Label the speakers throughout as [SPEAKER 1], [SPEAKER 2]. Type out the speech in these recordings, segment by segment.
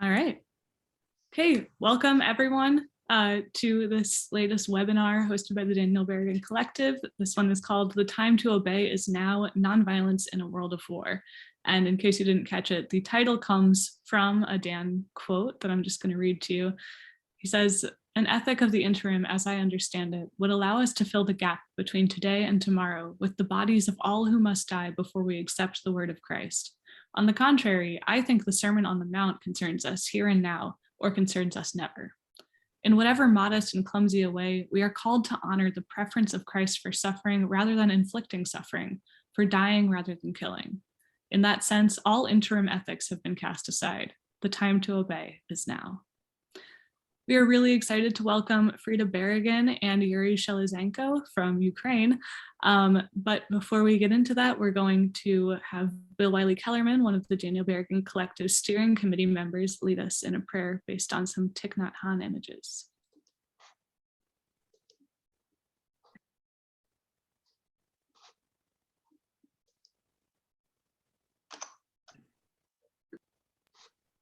[SPEAKER 1] All right. Okay, welcome everyone to this latest webinar hosted by the Daniel Berrigan Collective. This one is called "The Time to Obey is Now, Nonviolence in a World of War." And in case you didn't catch it, the title comes from a Dan quote that I'm just going to read to you. He says, "An ethic of the interim, as I understand it, would allow us to fill the gap between today and tomorrow with the bodies of all who must die before we accept the word of Christ. On the contrary, I think the Sermon on the Mount concerns us here and now, or concerns us never. In whatever modest and clumsy a way, we are called to honor the preference of Christ for suffering rather than inflicting suffering, for dying rather than killing. In that sense, all interim ethics have been cast aside. The time to obey is now." We are really excited to welcome Frida Berrigan and Yurii Sheliazhenko from Ukraine. But before we get into that, we're going to have Bill Wiley-Kellerman, one of the Daniel Berrigan Collective Steering Committee members, lead us in a prayer based on some Thich Nhat Hanh images.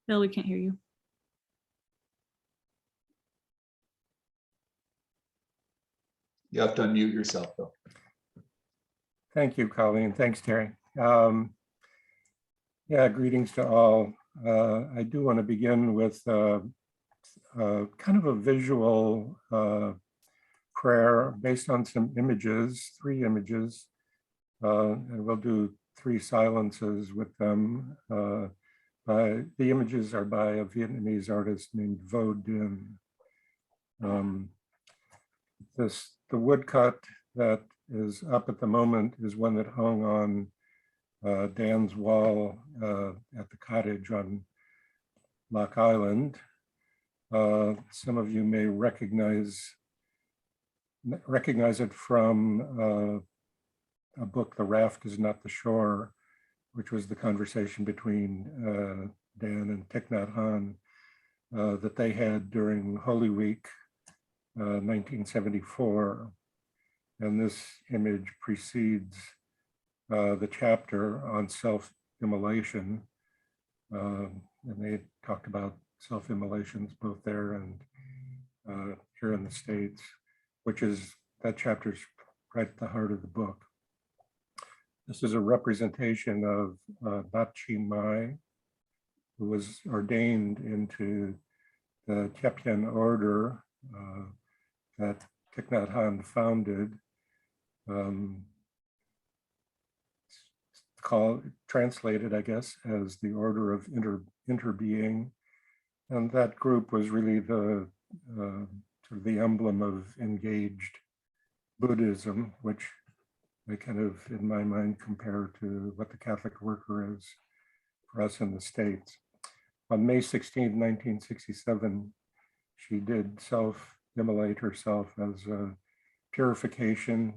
[SPEAKER 1] Bill, we can't hear you.
[SPEAKER 2] You have to unmute yourself, though.
[SPEAKER 3] Thank you, Colleen. Thanks, Terry. Yeah, greetings to all. I do want to begin with kind of a visual prayer based on some images, 3 images, and we'll do 3 silences with them. The images are by a Vietnamese artist named Vo Dinh. The woodcut that is up at the moment is one that hung on Dan's wall at the cottage on Lock Island. Some of you may recognize it from a book, The Raft is Not the Shore, which was the conversation between Dan and Thich Nhat Hanh that they had during Holy Week 1974, and this image precedes the chapter on self-immolation, and they talked about self-immolations both there and here in the States, that chapter's right at the heart of the book. This is a representation of Bat Chi Mai, who was ordained into the Tiepien order that Thich Nhat Hanh founded, translated, I guess, as the Order of Interbeing, and that group was really the sort of the emblem of engaged Buddhism, which I kind of, in my mind, compare to what the Catholic worker is for us in the States. On May 16, 1967, she did self-immolate herself as a purification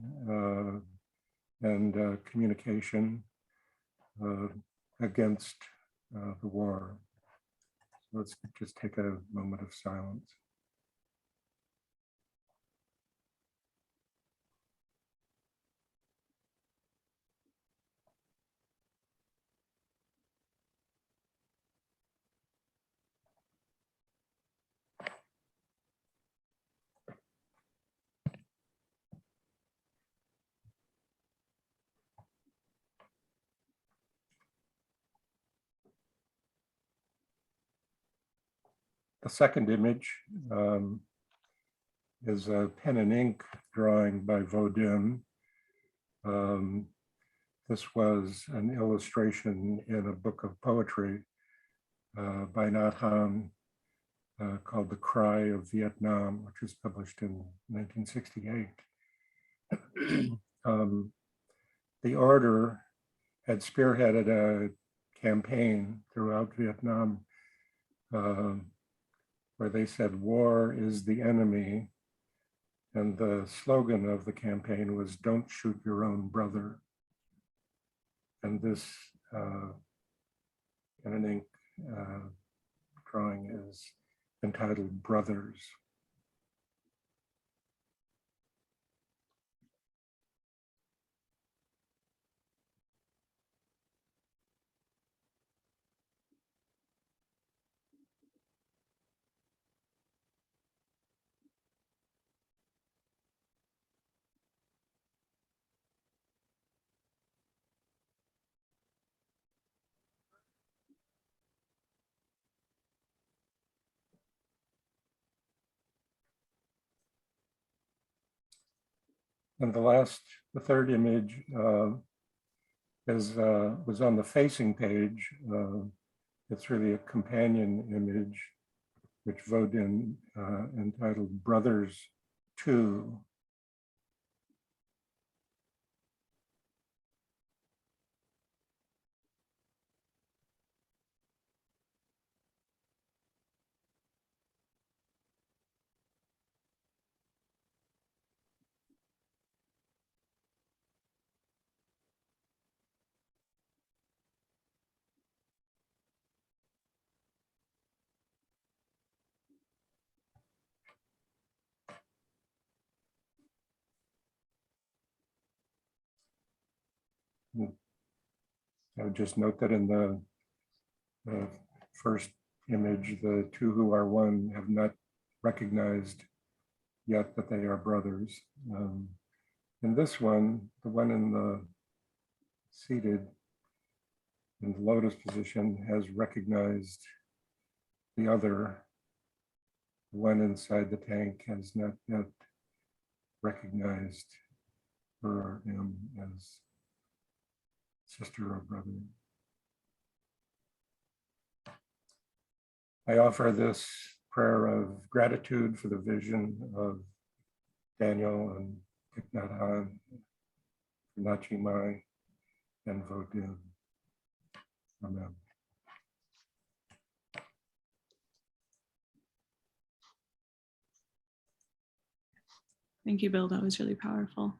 [SPEAKER 3] and communication against the war. So let's just take a moment of silence. The second image is a pen and ink drawing by Vo Dinh. This was an illustration in a book of poetry by Nhat Hanh called The Cry of Vietnam, which was published in 1968. The order had spearheaded a campaign throughout Vietnam where they said, "War is the enemy." And the slogan of the campaign was, "Don't shoot your own brother." And this pen and ink drawing is entitled Brothers. And the third image was on the facing page. It's really a companion image, which Vodin entitled Brothers 2. I would just note that in the first image, the two who are one have not recognized yet that they are brothers. In this one, the one in the seated in the lotus position has recognized the other. The one inside the tank has not yet recognized her or him as sister or brother. I offer this prayer of gratitude for the vision of Daniel and Iknat Nachi Mai, and Vodin. Amen.
[SPEAKER 1] Thank you, Bill. That was really powerful.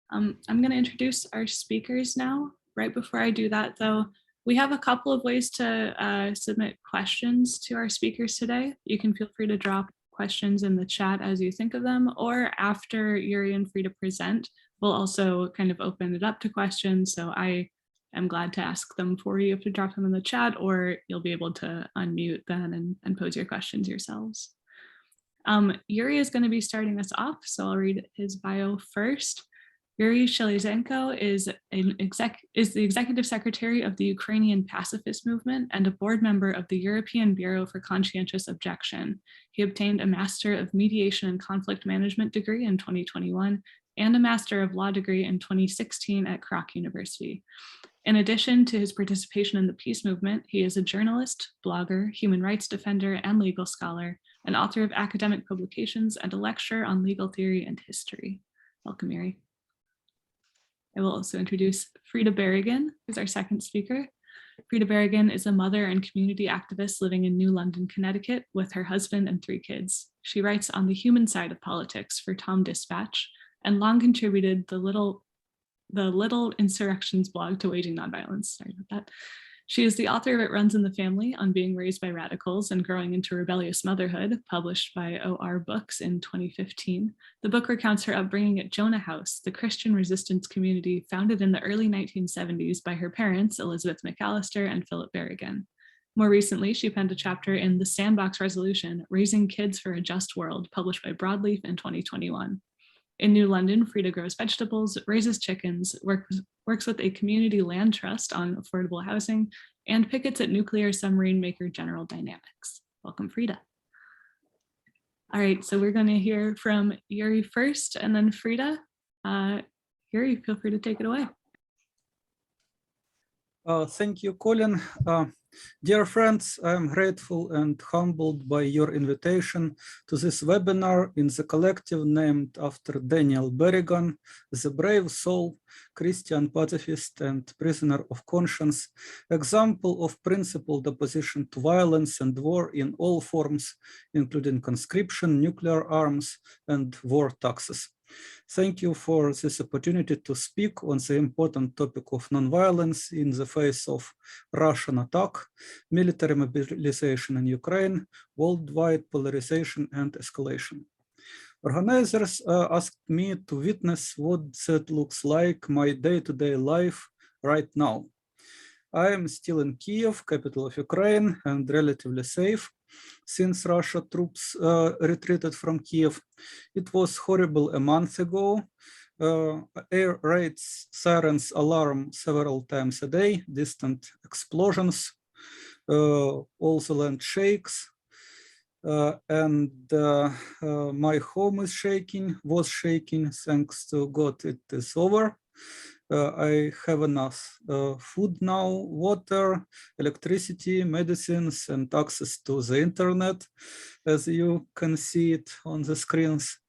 [SPEAKER 1] I'm going to introduce our speakers now. Right before I do that, though, we have a couple of ways to submit questions to our speakers today. You can feel free to drop questions in the chat as you think of them, or after Yurii and Frida present, we'll also kind of open it up to questions. So I am glad to ask them for you if you drop them in the chat, or you'll be able to unmute then and pose your questions yourselves. Yurii is going to be starting us off, so I'll read his bio first. Yurii Sheliazhenko is the executive secretary of the Ukrainian pacifist movement and a board member of the European Bureau for Conscientious Objection. He obtained a Master of Mediation and Conflict Management degree in 2021 and a Master of Law degree in 2016 at Kroc University. In addition to his participation in the peace movement, he is a journalist, blogger, human rights defender, and legal scholar, an author of academic publications, and a lecturer on legal theory and history. Welcome, Yurii. I will also introduce Frida Berrigan, who's our second speaker. Frida Berrigan is a mother and community activist living in New London, Connecticut, with her husband and 3 kids. She writes on the human side of politics for Tom Dispatch and long contributed the Little Insurrections blog to Waging Nonviolence. Sorry about that. She is the author of It Runs in the Family on Being Raised by Radicals and Growing into Rebellious Motherhood, published by OR Books in 2015. The book recounts her upbringing at Jonah House, the Christian resistance community founded in the early 1970s by her parents, Elizabeth McAllister and Philip Berrigan. More recently, she penned a chapter in The Sandbox Resolution, Raising Kids for a Just World, published by Broadleaf in 2021. In New London, Frida grows vegetables, raises chickens, works with a community land trust on affordable housing, and pickets at nuclear submarine maker General Dynamics. Welcome, Frida. All right, so we're going to hear from Yurii first, and then Frida. Yurii, feel free to take it away.
[SPEAKER 4] Thank you, Colin. Dear friends, I am grateful and humbled by your invitation to this webinar in the collective named after Daniel Berrigan, the brave soul, Christian pacifist and prisoner of conscience, example of principled opposition to violence and war in all forms, including conscription, nuclear arms, and war taxes. Thank you for this opportunity to speak on the important topic of nonviolence in the face of Russian attack, military mobilization in Ukraine, worldwide polarization and escalation. Organizers asked me to witness what that looks like my day-to-day life right now. I am still in Kiev, capital of Ukraine, and relatively safe since Russia troops retreated from Kiev. It was horrible a month ago. Air raids, sirens, alarm several times a day, distant explosions, all the land shakes. My home is shaking, was shaking. Thanks to God, it is over. I have enough food now, water, electricity, medicines, and access to the internet, as you can see it on the screens.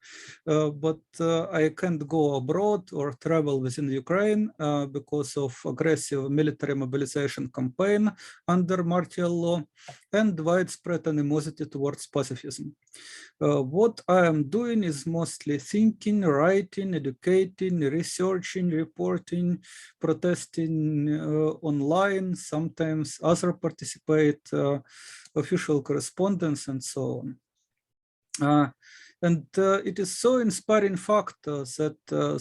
[SPEAKER 4] But I can't go abroad or travel within Ukraine because of aggressive military mobilization campaign under martial law and widespread animosity towards pacifism. What I am doing is mostly thinking, writing, educating, researching, reporting, protesting online. Sometimes others participate, official correspondence, and so on. It is so inspiring fact that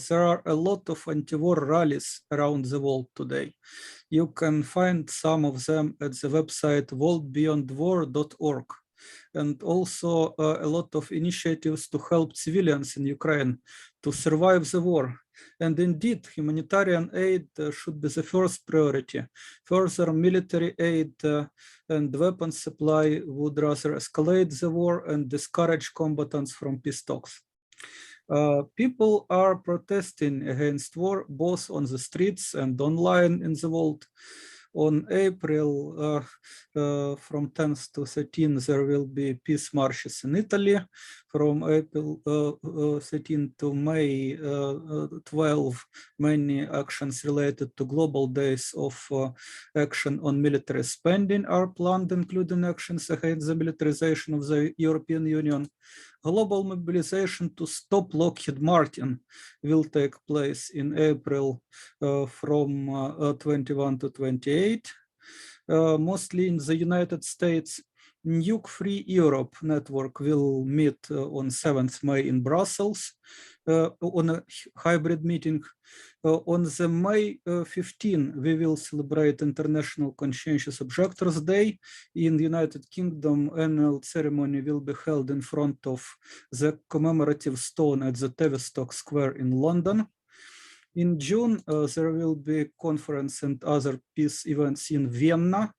[SPEAKER 4] there are a lot of anti-war rallies around the world today. You can find some of them at the website worldbeyondwar.org. And also a lot of initiatives to help civilians in Ukraine to survive the war. And indeed, humanitarian aid should be the first priority. Further military aid and weapons supply would rather escalate the war and discourage combatants from peace talks. People are protesting against war, both on the streets and online in the world. On April, from 10th to 13th, there will be peace marches in Italy. From April 13 to May 12, many actions related to global days of action on military spending are planned, including actions against the militarization of the European Union. Global mobilization to stop Lockheed Martin will take place in April from 21 to 28, mostly in the United States. Nuke-Free Europe network will meet on 7th May in Brussels on a hybrid meeting. On the May 15, we will celebrate International Conscientious Objectors Day. In the United Kingdom, annual ceremony will be held in front of the commemorative stone at the Tavistock Square in London. In June, there will be conference and other peace events in Vienna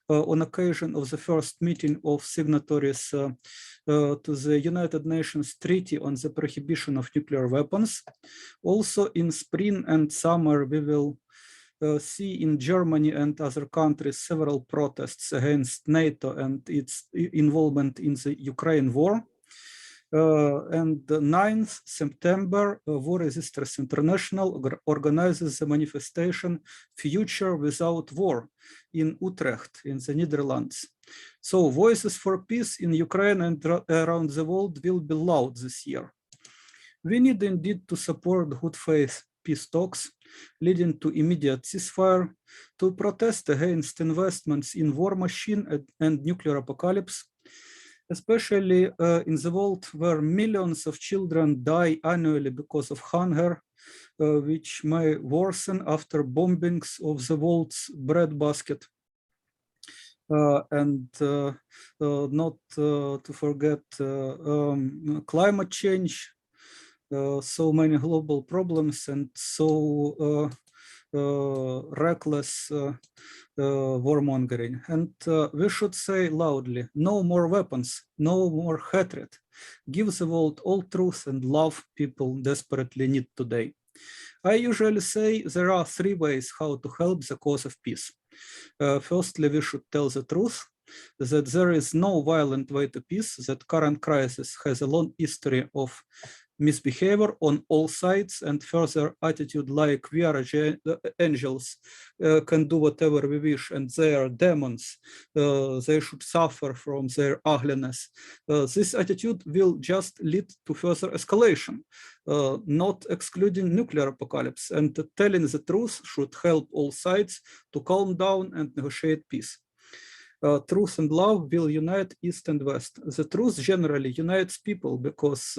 [SPEAKER 4] on occasion of the first meeting of signatories to the United Nations Treaty on the Prohibition of Nuclear Weapons. Also in spring and summer, we will see in Germany and other countries several protests against NATO and its involvement in the Ukraine war. And the 9th September, War Resisters International organizes the manifestation Future Without War in Utrecht in the Netherlands. So voices for peace in Ukraine and around the world will be loud this year. We need indeed to support good faith peace talks leading to immediate ceasefire, to protest against investments in war machine and nuclear apocalypse, especially in the world where millions of children die annually because of hunger, which may worsen after bombings of the world's breadbasket. And not to forget climate change, so many global problems and so reckless warmongering. And we should say loudly, no more weapons, no more hatred. Give the world all truth and love people desperately need today. I usually say there are three ways how to help the cause of peace. Firstly, we should tell the truth, that there is no violent way to peace, that current crisis has a long history of misbehavior on all sides, and further attitude like we are angels, can do whatever we wish, and they are demons, they should suffer from their ugliness. This attitude will just lead to further escalation, not excluding nuclear apocalypse, and telling the truth should help all sides to calm down and negotiate peace. Truth and love will unite East and West. The truth generally unites people because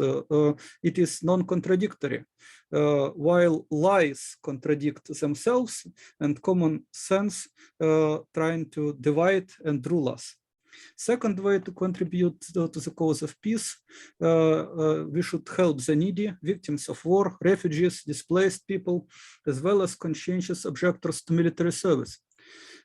[SPEAKER 4] it is non-contradictory, while lies contradict themselves and common sense trying to divide and rule us. Second way to contribute to the cause of peace, we should help the needy, victims of war, refugees, displaced people, as well as conscientious objectors to military service.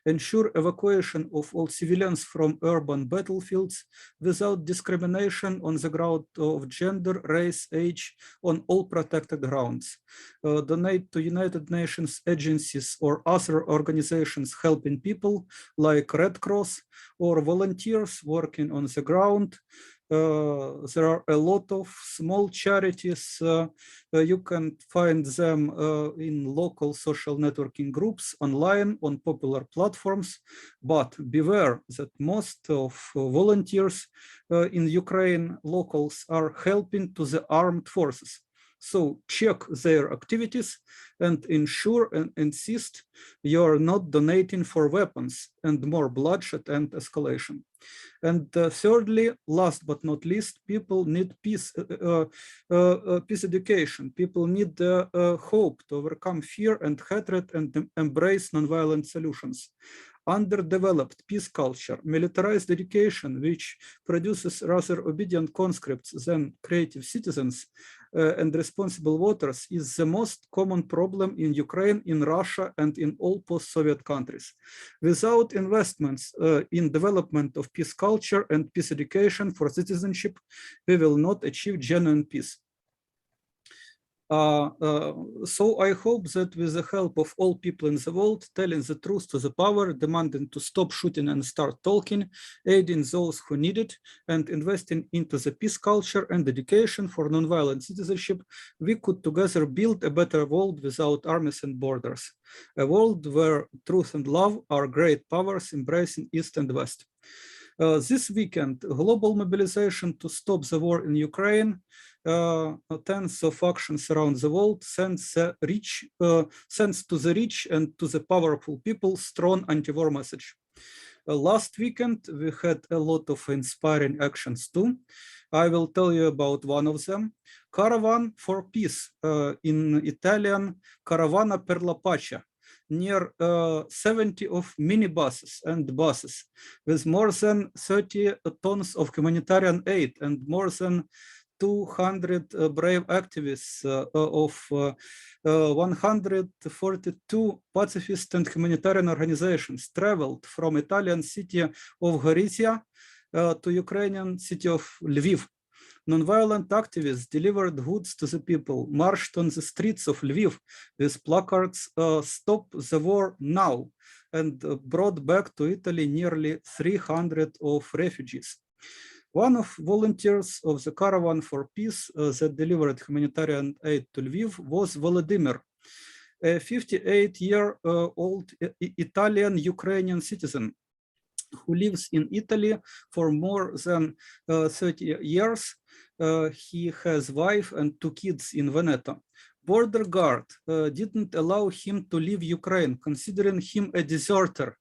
[SPEAKER 4] ensure evacuation of all civilians from urban battlefields without discrimination on the ground of gender, race, age, on all protected grounds. Donate to United Nations agencies or other organizations helping people like Red Cross or volunteers working on the ground. There are a lot of small charities. You can find them in local social networking groups, online, on popular platforms. But beware that most of volunteers in Ukraine, locals, are helping to the armed forces. So check their activities and ensure and insist you are not donating for weapons and more bloodshed and escalation. And thirdly, last but not least, people need peace education. People need hope to overcome fear and hatred and embrace nonviolent solutions. Underdeveloped peace culture, militarized education, which produces rather obedient conscripts than creative citizens and responsible voters, is the most common problem in Ukraine, in Russia, and in all post-Soviet countries. Without investments in development of peace culture and peace education for citizenship, we will not achieve genuine peace. So I hope that with the help of all people in the world, telling the truth to the power, demanding to stop shooting and start talking, aiding those who need it, and investing into the peace culture and education for nonviolent citizenship, we could together build a better world without armies and borders. A world where truth and love are great powers embracing East and West. This weekend, global mobilization to stop the war in Ukraine, tens of actions around the world sends to the rich and to the powerful people strong anti-war message. Last weekend, we had a lot of inspiring actions too. I will tell you about one of them. Caravan for Peace, in Italian, Caravana per la Pace, near 70 of minibuses and buses with more than 30 tons of humanitarian aid and more than 200 brave activists of 142 pacifist and humanitarian organizations traveled from Italian city of Gorizia to Ukrainian city of Lviv. Nonviolent activists delivered goods to the people, marched on the streets of Lviv with placards, "Stop the war now," and brought back to Italy nearly 300 of refugees. One of volunteers of the Caravan for Peace that delivered humanitarian aid to Lviv was Volodymyr, a 58-year-old Italian Ukrainian citizen who lives in Italy for more than 30 years. He has a wife and 2 kids in Veneto. Border guard didn't allow him to leave Ukraine, considering him a deserter.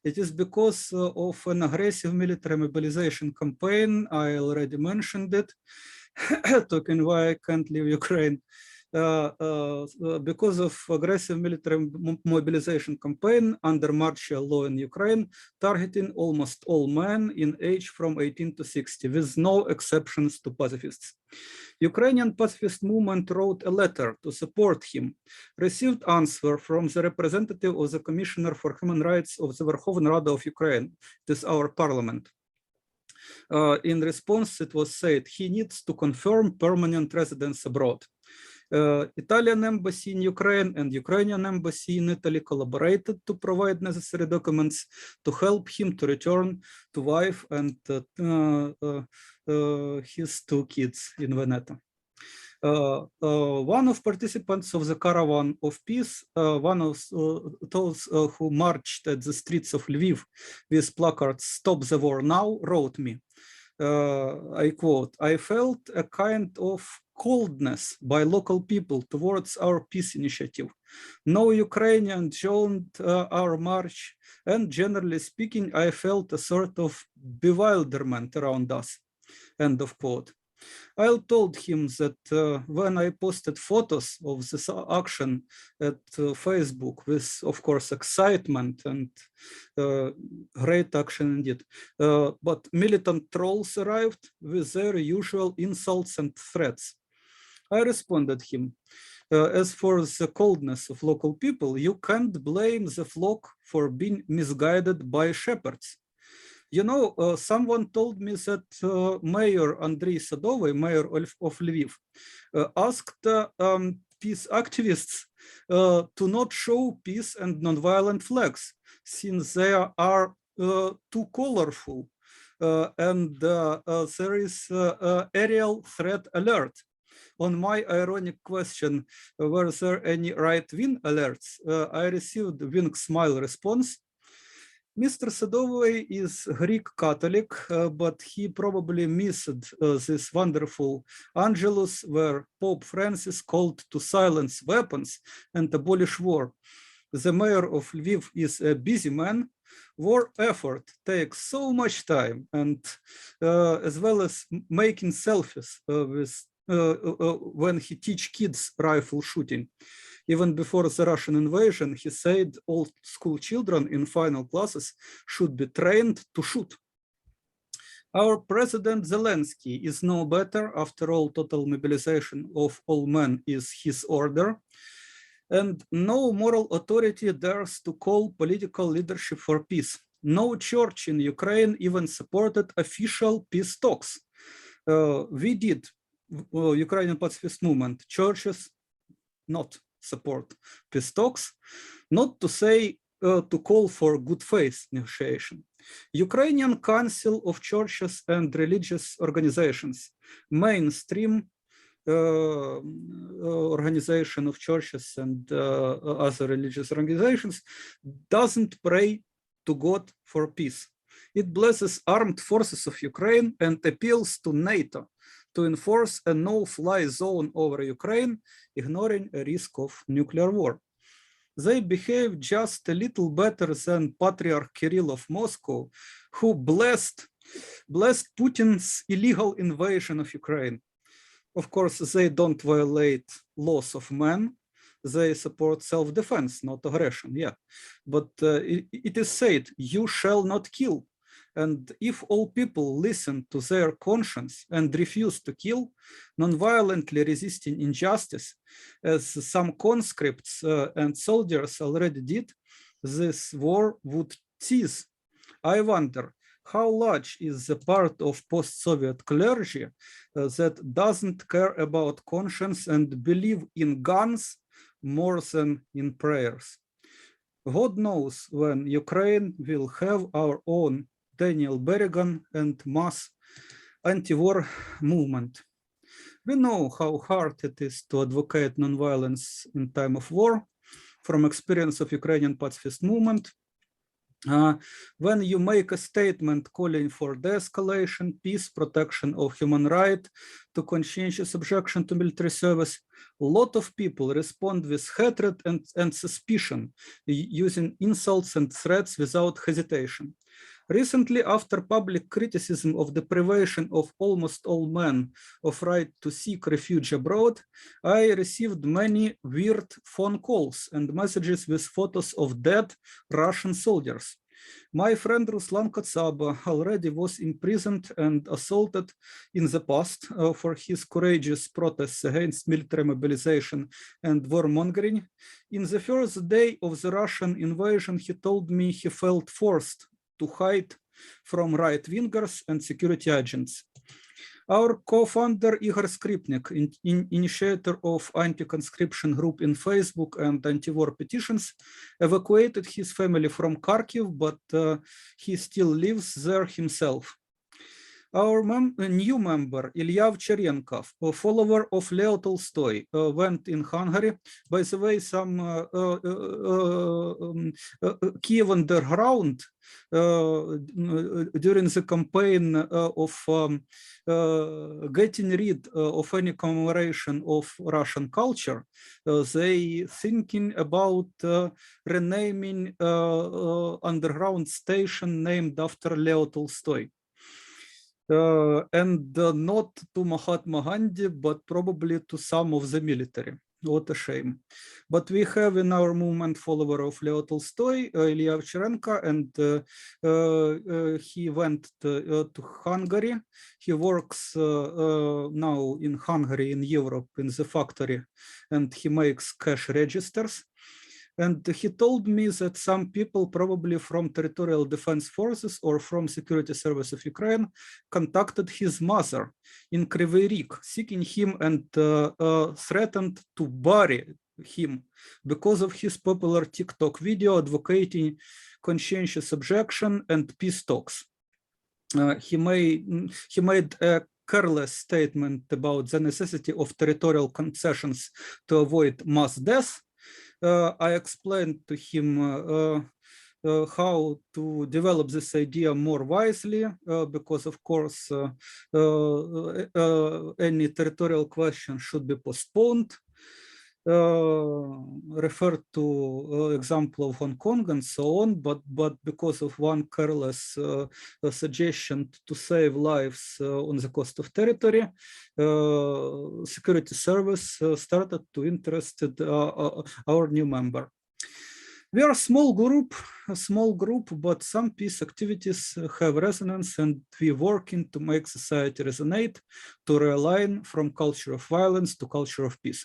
[SPEAKER 4] It is because of an aggressive military mobilization campaign. I already mentioned it, talking why I can't leave Ukraine. Because of aggressive military mobilization campaign under martial law in Ukraine, targeting almost all men in age from 18 to 60, with no exceptions to pacifists. Ukrainian pacifist movement wrote a letter to support him, received answer from the representative of the Commissioner for Human Rights of the Verkhovna Rada of Ukraine, this is our parliament. In response, it was said he needs to confirm permanent residence abroad. Italian embassy in Ukraine and Ukrainian embassy in Italy collaborated to provide necessary documents to help him to return to wife and his 2 kids in Veneto. One of participants of the Caravan of Peace, one of those who marched at the streets of Lviv with placards "Stop the war now," wrote me, I quote, "I felt a kind of coldness by local people towards our peace initiative. No Ukrainian joined our march, and generally speaking, I felt a sort of bewilderment around us," end of quote. I told him that when I posted photos of this action at Facebook with, of course, excitement and great action indeed, but militant trolls arrived with their usual insults and threats. I responded him, As for the coldness of local people, you can't blame the flock for being misguided by shepherds. You know, someone told me that Mayor Andrei Sadovy, mayor of Lviv, asked peace activists to not show peace and nonviolent flags, since they are too colorful and there is aerial threat alert. On my ironic question, were there any right-wing alerts, I received a wink smile response. Mr. Sadovy is Greek Catholic, but he probably missed this wonderful Angelus where Pope Francis called to silence weapons and abolish war. The mayor of Lviv is a busy man. War effort takes so much time, and as well as making selfies when he teach kids rifle shooting. Even before the Russian invasion, he said all school children in final classes should be trained to shoot. Our President Zelensky is no better. After all, total mobilization of all men is his order. And no moral authority dares to call political leadership for peace. No church in Ukraine even supported official peace talks. We did, Ukrainian pacifist movement, churches not support peace talks, not to say to call for good faith negotiation. Ukrainian Council of Churches and Religious Organizations, mainstream organization of churches and other religious organizations, doesn't pray to God for peace. It blesses armed forces of Ukraine and appeals to NATO to enforce a no-fly zone over Ukraine, ignoring a risk of nuclear war. They behave just a little better than Patriarch Kirill of Moscow, who blessed Putin's illegal invasion of Ukraine. Of course, they don't violate laws of man. They support self-defense, not aggression, yeah. But it is said, you shall not kill. And if all people listen to their conscience and refuse to kill, non-violently resisting injustice, as some conscripts and soldiers already did, this war would cease. I wonder, how large is the part of post-Soviet clergy that doesn't care about conscience and believe in guns more than in prayers? God knows when Ukraine will have our own Daniel Berrigan and mass anti-war movement. We know how hard it is to advocate nonviolence in time of war from experience of Ukrainian pacifist movement. When you make a statement calling for de-escalation, peace, protection of human rights, to conscientious objection to military service, a lot of people respond with hatred and suspicion, using insults and threats without hesitation. Recently, after public criticism of the privation of almost all men of right to seek refuge abroad, I received many weird phone calls and messages with photos of dead Russian soldiers. My friend Ruslan Kotsaba already was imprisoned and assaulted in the past for his courageous protests against military mobilization and warmongering. In the first day of the Russian invasion, he told me he felt forced to hide from right-wingers and security agents. Our co-founder Igor Skripnik, initiator of anti-conscription group in Facebook and anti-war petitions, evacuated his family from Kharkiv, but he still lives there himself. Our new member, Ilya Ovcharenko, a follower of Leo Tolstoy, went in Hungary. By the way, some Kiev underground during the campaign of getting rid of any commemoration of Russian culture, they thinking about renaming underground station named after Leo Tolstoy. And not to Mahatma Gandhi, but probably to some of the military. What a shame. But we have in our movement follower of Leo Tolstoy, Yurii Sheliazhenko, and he went to Hungary. He works now in Hungary, in Europe, in the factory, and he makes cash registers. And he told me that some people, probably from Territorial Defense Forces or from Security Service of Ukraine, contacted his mother in Kryvyi Rih, seeking him and threatened to bury him because of his popular TikTok video advocating conscientious objection and peace talks. He made a careless statement about the necessity of territorial concessions to avoid mass death. I explained to him how to develop this idea more wisely, because of course any territorial question should be postponed. Referred to example of Hong Kong and so on, but because of one careless suggestion to save lives on the cost of territory, security service started to interested our new member. We are a small group, but some peace activities have resonance, and we working to make society resonate, to realign from culture of violence to culture of peace.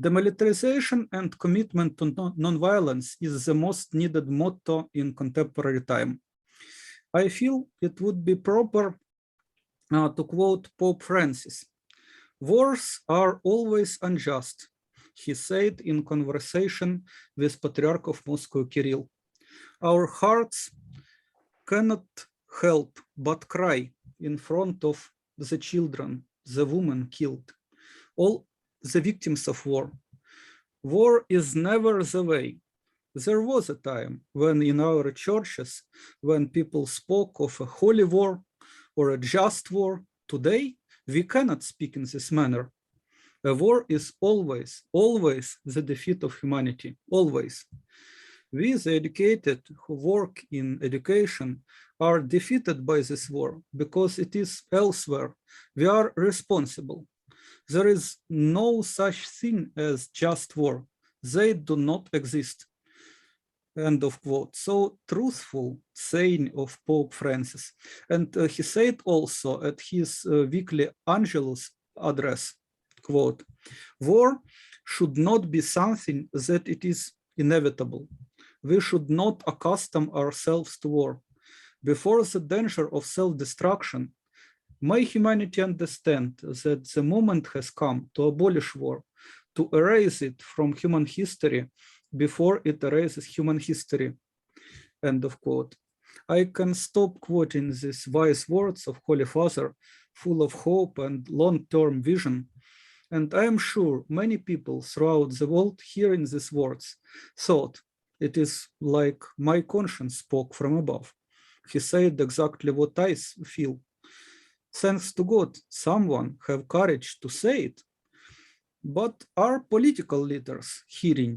[SPEAKER 4] Demilitarization and commitment to nonviolence is the most needed motto in contemporary time. I feel it would be proper to quote Pope Francis. "Wars are always unjust," he said in conversation with Patriarch of Moscow Kirill. "Our hearts cannot help but cry in front of the children, the women killed, all the victims of war. War is never the way. There was a time when in our churches, when people spoke of a holy war or a just war. Today, we cannot speak in this manner. A war is always the defeat of humanity, always. We, the educated who work in education, are defeated by this war because it is elsewhere. We are responsible. There is no such thing as just war. They do not exist." End of quote. So truthful saying of Pope Francis. And he said also at his weekly Angelus address, quote, "War should not be something that it is inevitable. We should not accustom ourselves to war. Before the danger of self-destruction, may humanity understand that the moment has come to abolish war, to erase it from human history before it erases human history." End of quote. I can stop quoting these wise words of Holy Father, full of hope and long-term vision. And I am sure many people throughout the world hearing these words thought it is like my conscience spoke from above. He said exactly what I feel. Thanks to God, someone have courage to say it. But are political leaders hearing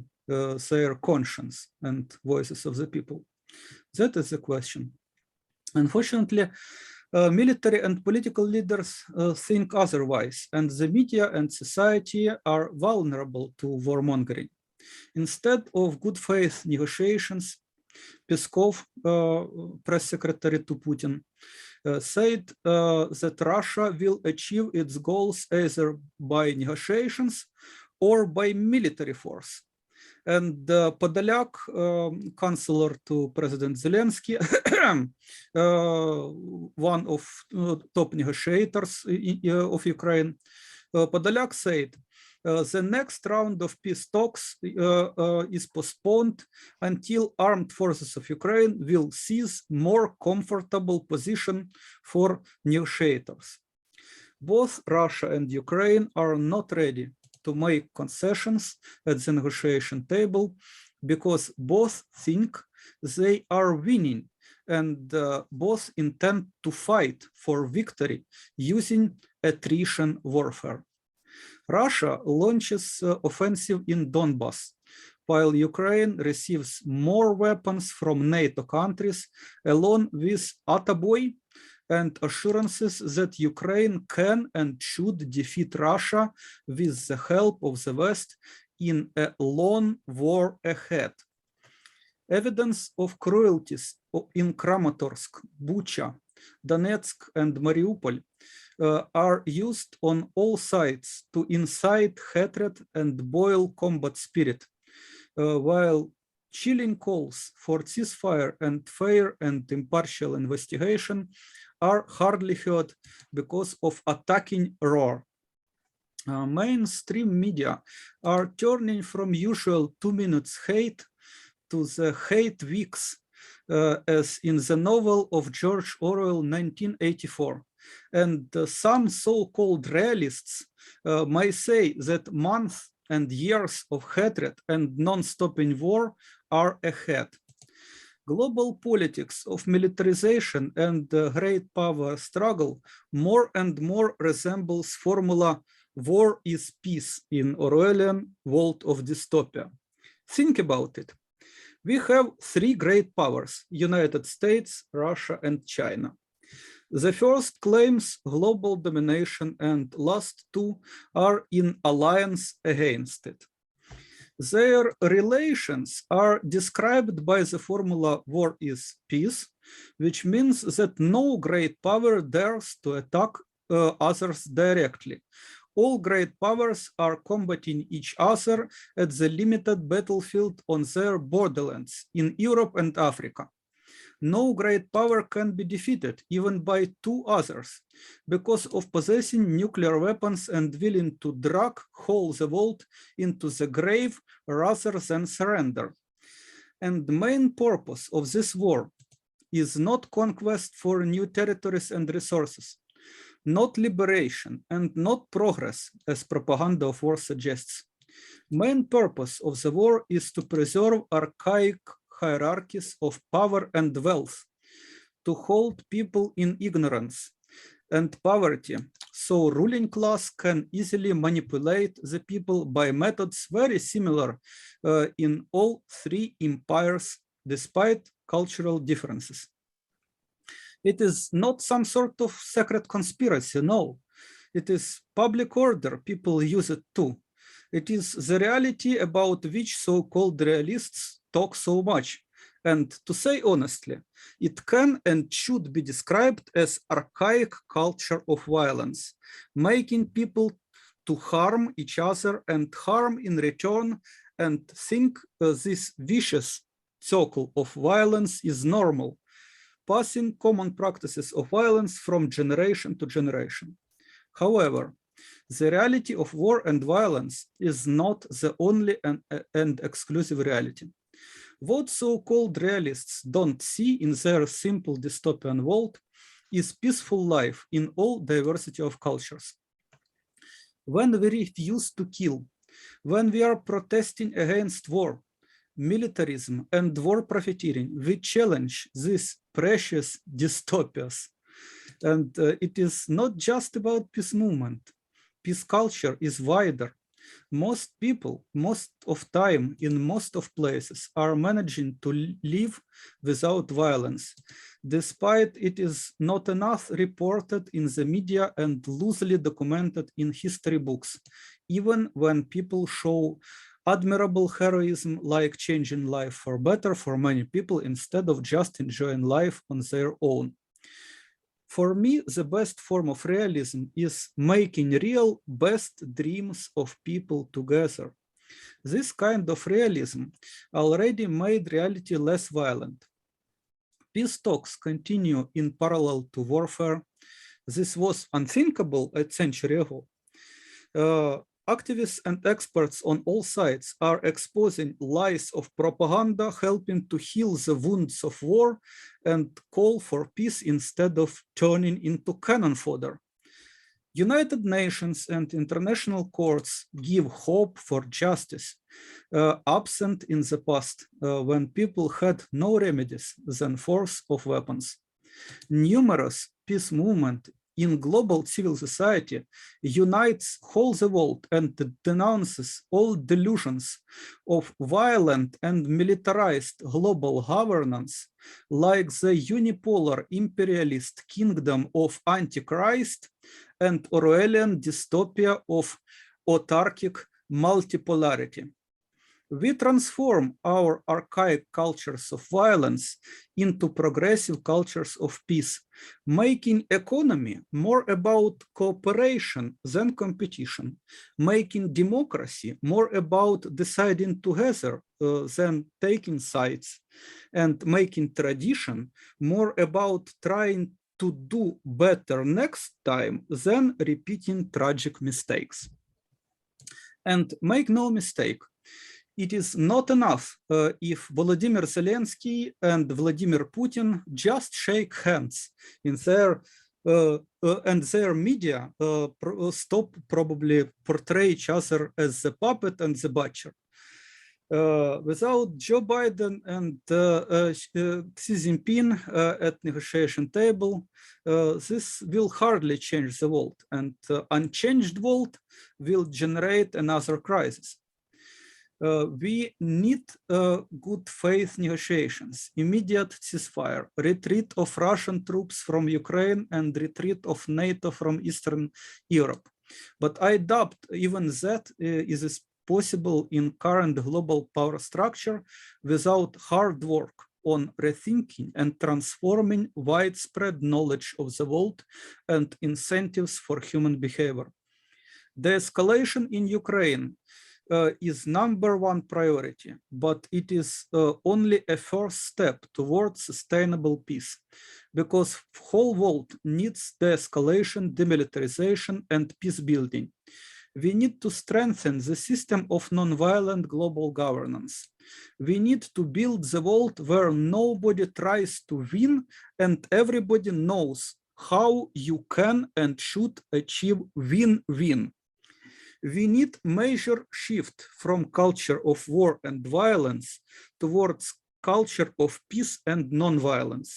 [SPEAKER 4] their conscience and voices of the people? That is the question. Unfortunately, military and political leaders think otherwise, and the media and society are vulnerable to warmongering. Instead of good faith negotiations, Peskov, press secretary to Putin, said that Russia will achieve its goals either by negotiations or by military force. And Podolyak, counselor to President Zelensky, one of top negotiators of Ukraine, Podolyak said, the next round of peace talks is postponed until armed forces of Ukraine will seize more comfortable position for negotiators. Both Russia and Ukraine are not ready to make concessions at the negotiation table because both think they are winning and both intend to fight for victory using attrition warfare. Russia launches offensive in Donbass, while Ukraine receives more weapons from NATO countries, along with Ataboy, and assurances that Ukraine can and should defeat Russia with the help of the West in a long war ahead. Evidence of cruelties in Kramatorsk, Bucha, Donetsk, and Mariupol are used on all sides to incite hatred and boil combat spirit, while chilling calls for ceasefire and fair and impartial investigation are hardly heard because of attacking roar. Mainstream media are turning from usual 2 minutes hate to the hate weeks, as in the novel of George Orwell 1984. And some so-called realists may say that months and years of hatred and non-stopping war are ahead. Global politics of militarization and great power struggle more and more resembles formula war is peace in Orwellian world of dystopia. Think about it. We have 3 great powers, United States, Russia, and China. The first claims global domination and last 2 are in alliance against it. Their relations are described by the formula war is peace, which means that no great power dares to attack others directly. All great powers are combating each other at the limited battlefield on their borderlands in Europe and Africa. No great power can be defeated even by 2 others because of possessing nuclear weapons and willing to drag whole the world into the grave rather than surrender. And the main purpose of this war is not conquest for new territories and resources, not liberation and not progress, as propaganda of war suggests. Main purpose of the war is to preserve archaic hierarchies of power and wealth, to hold people in ignorance and poverty, so ruling class can easily manipulate the people by methods very similar in all 3 empires, despite cultural differences. It is not some sort of secret conspiracy, no. It is public order, people use it too. It is the reality about which so-called realists talk so much. And to say honestly, it can and should be described as archaic culture of violence, making people to harm each other and harm in return, and think this vicious circle of violence is normal, passing common practices of violence from generation to generation. However, the reality of war and violence is not the only and exclusive reality. What so-called realists don't see in their simple dystopian world is peaceful life in all diversity of cultures. When we refuse to kill, when we are protesting against war, militarism and war profiteering, we challenge these precious dystopias. And it is not just about peace movement. Peace culture is wider. Most people, most of time, in most of places, are managing to live without violence, despite it is not enough reported in the media and loosely documented in history books, even when people show admirable heroism like changing life for better for many people instead of just enjoying life on their own. For me, the best form of realism is making real best dreams of people together. This kind of realism already made reality less violent. Peace talks continue in parallel to warfare. This was unthinkable a century ago. Activists and experts on all sides are exposing lies of propaganda, helping to heal the wounds of war and call for peace instead of turning into cannon fodder. United Nations and international courts give hope for justice, absent in the past when people had no remedies than force of weapons. Numerous peace movements in global civil society unites whole the world and denounces all delusions of violent and militarized global governance, like the unipolar imperialist kingdom of Antichrist and Orwellian dystopia of autarkic multipolarity. We transform our archaic cultures of violence into progressive cultures of peace, making economy more about cooperation than competition, making democracy more about deciding together than taking sides, and making tradition more about trying to do better next time than repeating tragic mistakes. And make no mistake, it is not enough if Volodymyr Zelensky and Vladimir Putin just shake hands in their and their media stop probably portray each other as the puppet and the butcher. Without Joe Biden and Xi Jinping at negotiation table, this will hardly change the world, and unchanged world will generate another crisis. We need good faith negotiations, immediate ceasefire, retreat of Russian troops from Ukraine and retreat of NATO from Eastern Europe. But I doubt even that is possible in current global power structure without hard work on rethinking and transforming widespread knowledge of the world and incentives for human behavior. The escalation in Ukraine is #1 priority, but it is only a first step towards sustainable peace, because whole world needs de-escalation, demilitarization, and peace building. We need to strengthen the system of nonviolent global governance. We need to build the world where nobody tries to win and everybody knows how you can and should achieve win-win. We need major shift from culture of war and violence towards culture of peace and non-violence.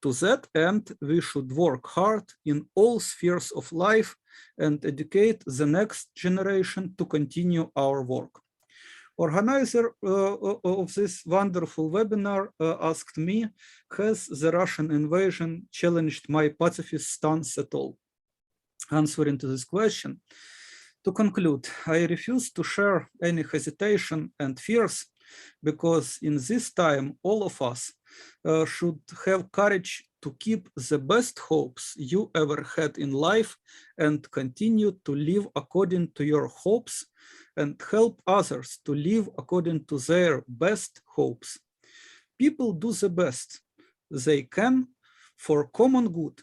[SPEAKER 4] To that end, we should work hard in all spheres of life and educate the next generation to continue our work. Organizer of this wonderful webinar asked me, has the Russian invasion challenged my pacifist stance at all? Answering to this question, to conclude, I refuse to share any hesitation and fears, because in this time, all of us should have courage to keep the best hopes you ever had in life and continue to live according to your hopes and help others to live according to their best hopes. People do the best they can for common good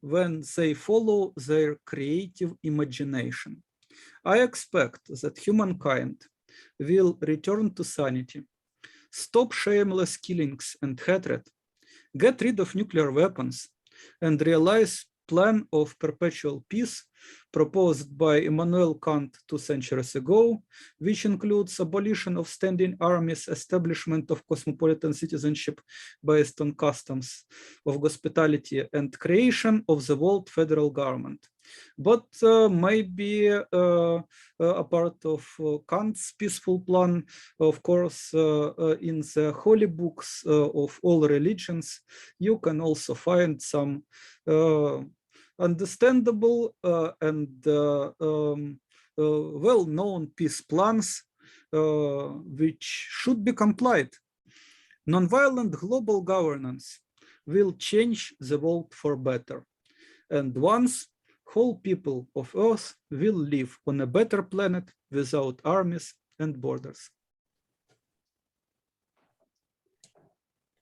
[SPEAKER 4] when they follow their creative imagination. I expect that humankind will return to sanity, stop shameless killings and hatred, get rid of nuclear weapons, and realize plan of perpetual peace proposed by Immanuel Kant 2 centuries ago, which includes abolition of standing armies, establishment of cosmopolitan citizenship based on customs of hospitality, and creation of the world federal government. But maybe a part of Kant's peaceful plan, of course, in the holy books of all religions, you can also find some understandable and well-known peace plans which should be complied. Nonviolent global governance will change the world for better. And once whole people of Earth will live on a better planet without armies and borders.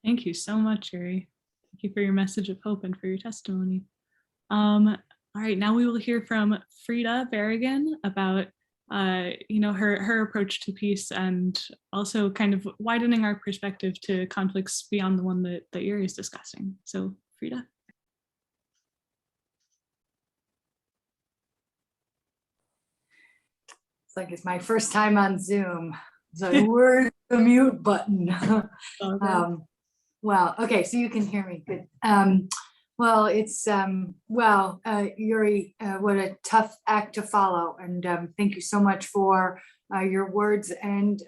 [SPEAKER 1] Thank you so much, Yurii. Thank you for your message of hope and for your testimony. All right, now we will hear from Frida Berrigan about her approach to peace and also kind of widening our perspective to conflicts beyond the one that Yurii is discussing. So Frida.
[SPEAKER 5] It's like it's my first time on Zoom. So where's the mute button?
[SPEAKER 1] Okay.
[SPEAKER 5] Well, okay, so you can hear me good. Well, it's Yurii, what a tough act to follow, and thank you so much for your words and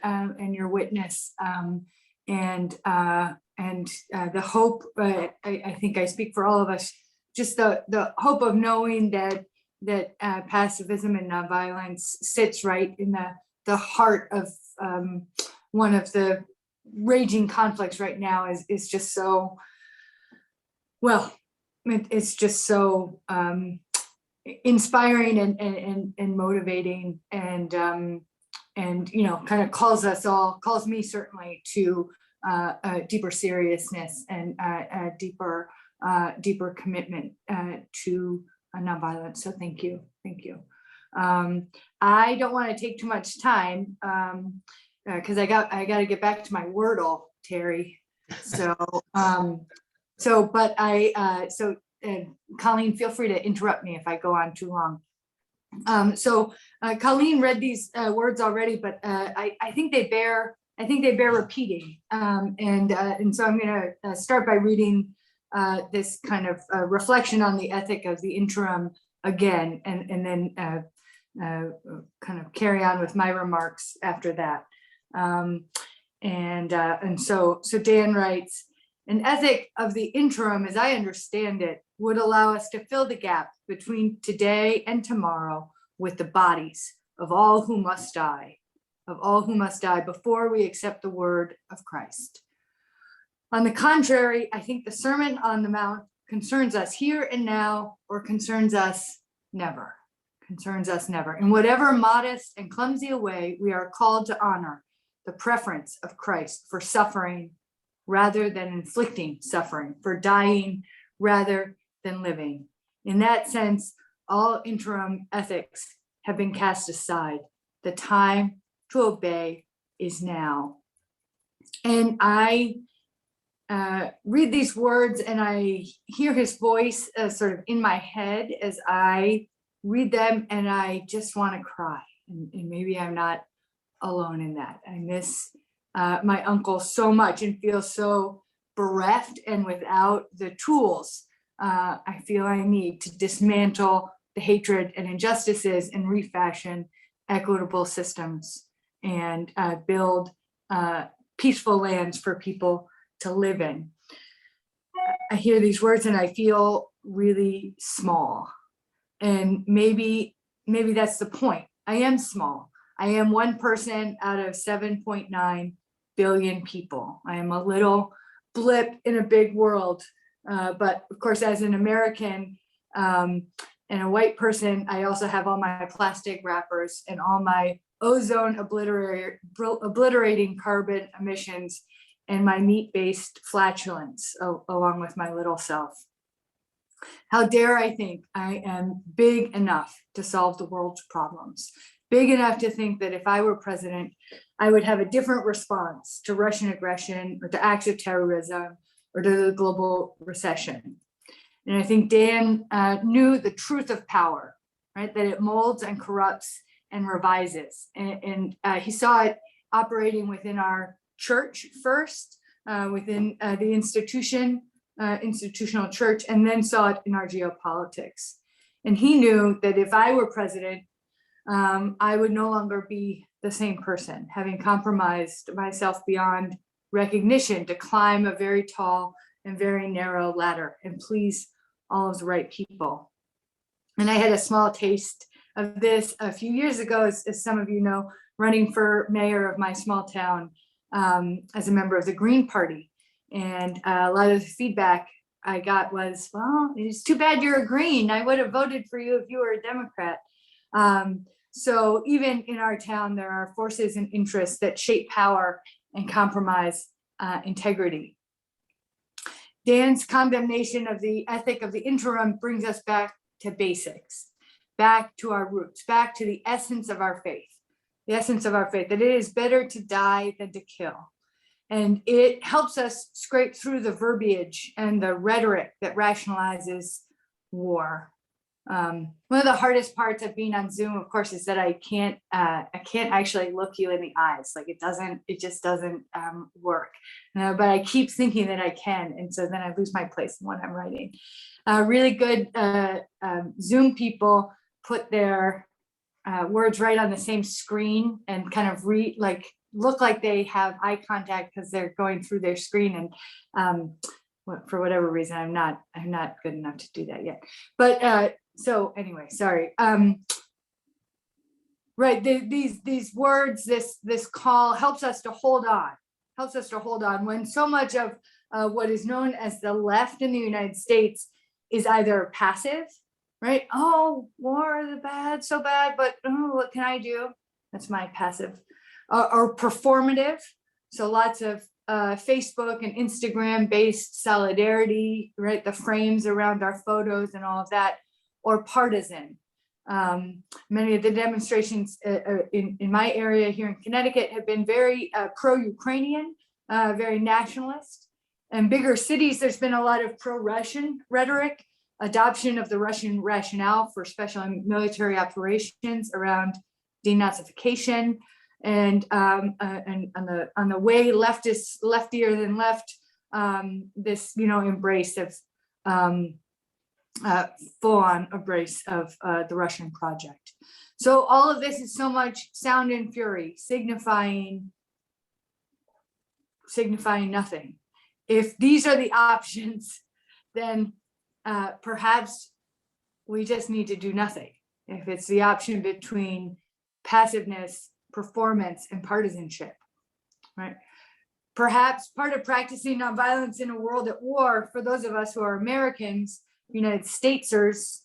[SPEAKER 5] your witness, and the hope. I think I speak for all of us. Just the hope of knowing that pacifism and nonviolence sits right in the heart of one of the raging conflicts right now. Is just so well. It's just so inspiring and motivating, and kind of calls me certainly to a deeper seriousness and a deeper commitment to nonviolence. So thank you. I don't want to take too much time because I got to get back to my Wordle, Terry. So. Colleen, feel free to interrupt me if I go on too long. Colleen read these words already, but I think they bear repeating. And so I'm going to start by reading this kind of reflection on the ethic of the interim again, and then kind of carry on with my remarks after that. So Dan writes, an ethic of the interim, as I understand it, would allow us to fill the gap between today and tomorrow with the bodies of all who must die, before we accept the word of Christ. On the contrary, I think the Sermon on the Mount concerns us here and now, or concerns us never. In whatever modest and clumsy way we are called to honor the preference of Christ for suffering rather than inflicting suffering, for dying rather than living. In that sense, all interim ethics have been cast aside. The time to obey is now. And I read these words and I hear his voice sort of in my head as I read them, and I just want to cry. And maybe I'm not alone in that. I miss my uncle so much and feel so bereft and without the tools I feel I need to dismantle the hatred and injustices and refashion equitable systems and build peaceful lands for people to live in. I hear these words and I feel really small. And maybe that's the point. I am small. I am one person out of 7.9 billion people. I am a little blip in a big world. But of course, as an American and a white person, I also have all my plastic wrappers and all my ozone obliterating carbon emissions and my meat-based flatulence along with my little self. How dare I think I am big enough to solve the world's problems? Big enough to think that if I were president, I would have a different response to Russian aggression or to acts of terrorism or to the global recession. And I think Dan knew the truth of power, right? That it molds and corrupts and revises. And he saw it operating within our church first, within the institutional church, and then saw it in our geopolitics. And he knew that if I were president, I would no longer be the same person, having compromised myself beyond recognition to climb a very tall and very narrow ladder and please all of the right people. And I had a small taste of this a few years ago, as some of you know, running for mayor of my small town as a member of the Green Party. And a lot of the feedback I got was, well, it's too bad you're a Green. I would have voted for you if you were a Democrat. So even in our town, there are forces and interests that shape power and compromise integrity. Dan's condemnation of the ethic of the interim brings us back to basics, back to our roots, back to the essence of our faith, that it is better to die than to kill. And it helps us scrape through the verbiage and the rhetoric that rationalizes war. One of the hardest parts of being on Zoom, of course, is that I can't actually look you in the eyes. Like it just doesn't work. But I keep thinking that I can, and so then I lose my place in what I'm writing. Really good Zoom people put their words right on the same screen and kind of look like they have eye contact because they're going through their screen. And for whatever reason, I'm not good enough to do that yet. But so anyway, sorry. Right, these words, this call helps us to hold on when so much of what is known as the left in the United States is either passive, right? Oh, war, the bad, so bad, but oh, what can I do? That's my passive. Or performative. So lots of Facebook and Instagram based solidarity, right? The frames around our photos and all of that, or partisan. Many of the demonstrations in my area here in Connecticut have been very pro-Ukrainian, very nationalist. In bigger cities, there's been a lot of pro-Russian rhetoric, adoption of the Russian rationale for special military operations around denazification, and on the way leftier than left, this embrace of full-on embrace of the Russian project. So all of this is so much sound and fury, signifying nothing. If these are the options, then perhaps we just need to do nothing. If it's the option between passiveness, performance, and partisanship, right? Perhaps part of practicing nonviolence in a world at war, for those of us who are Americans, United Statesers,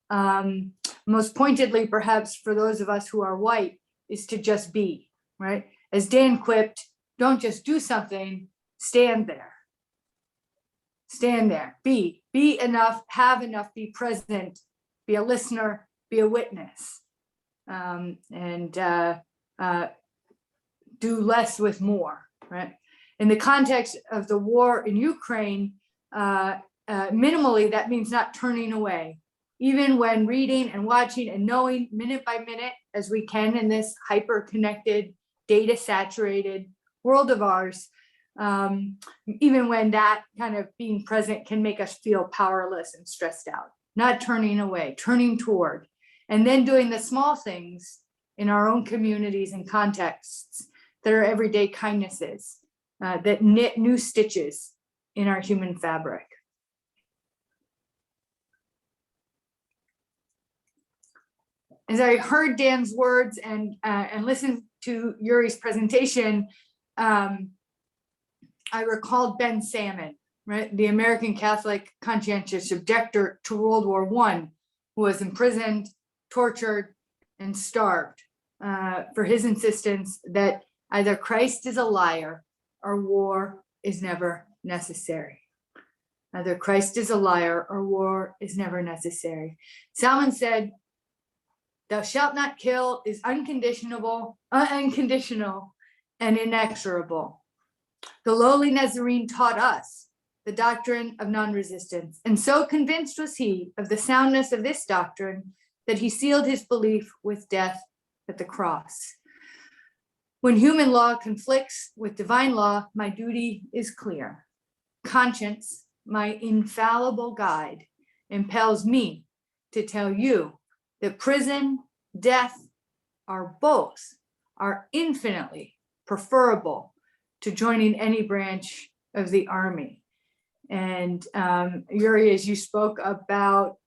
[SPEAKER 5] most pointedly, perhaps for those of us who are white, is to just be, right? As Dan quipped, don't just do something, stand there. Stand there, be enough, have enough, be present, be a listener, be a witness, and do less with more, right? In the context of the war in Ukraine, minimally, that means not turning away, even when reading and watching and knowing minute by minute, as we can in this hyper-connected, data-saturated world of ours, even when that kind of being present can make us feel powerless and stressed out, not turning away, turning toward, and then doing the small things in our own communities and contexts that are everyday kindnesses, that knit new stitches in our human fabric. As I heard Dan's words and listened to Yuri's presentation, I recalled Ben Salmon, right? The American Catholic conscientious objector to World War I, who was imprisoned, tortured, and starved for his insistence that either Christ is a liar or war is never necessary. Either Christ is a liar or war is never necessary. Salmon said, "Thou shalt not kill is unconditional and inexorable. The lowly Nazarene taught us the doctrine of non-resistance, and so convinced was he of the soundness of this doctrine that he sealed his belief with death at the cross. When human law conflicts with divine law, my duty is clear. Conscience, my infallible guide, impels me to tell you that prison, death are infinitely preferable to joining any branch of the army." And Yurii, as you spoke about,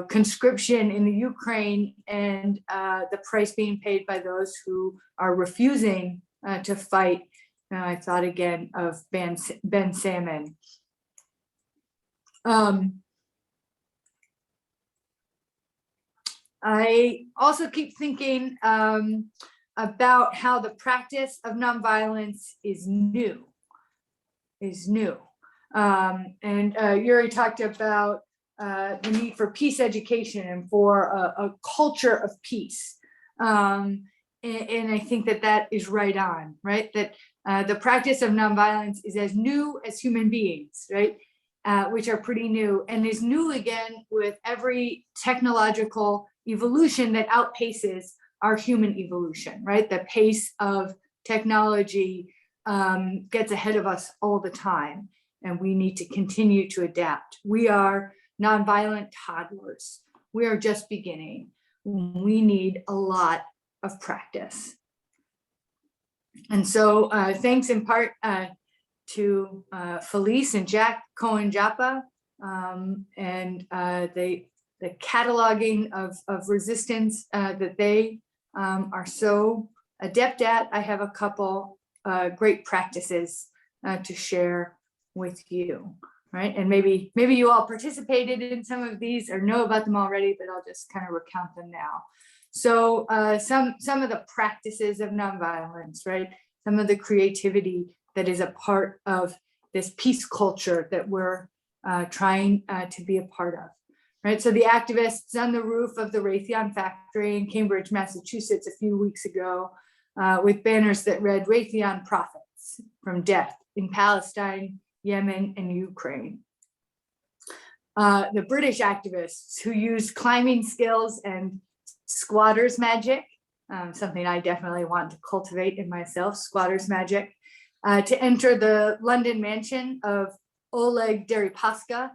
[SPEAKER 5] conscription in the Ukraine and the price being paid by those who are refusing to fight, I thought again of Ben Salmon. I also keep thinking about how the practice of nonviolence is new. And Yurii talked about the need for peace education and for a culture of peace. And I think that is right on, right? That the practice of nonviolence is as new as human beings, right? which are pretty new, and is new again with every technological evolution that outpaces our human evolution, right? The pace of technology gets ahead of us all the time, and we need to continue to adapt. We are nonviolent toddlers. We are just beginning. We need a lot of practice. And so thanks in part to Felice and Jack Cohen-Japa and the cataloging of resistance that they are so adept at. I have a couple great practices to share with you, right? And maybe you all participated in some of these or know about them already, but I'll just kind of recount them now. So some of the practices of nonviolence, right? Some of the creativity that is a part of this peace culture that we're trying to be a part of, right? So the activists on the roof of the Raytheon factory in Cambridge, Massachusetts, a few weeks ago, with banners that read "Raytheon profits from death in Palestine, Yemen, and Ukraine." The British activists who used climbing skills and squatters magic, something I definitely want to cultivate in myself, squatters magic, to enter the London mansion of Oleg Deripaska.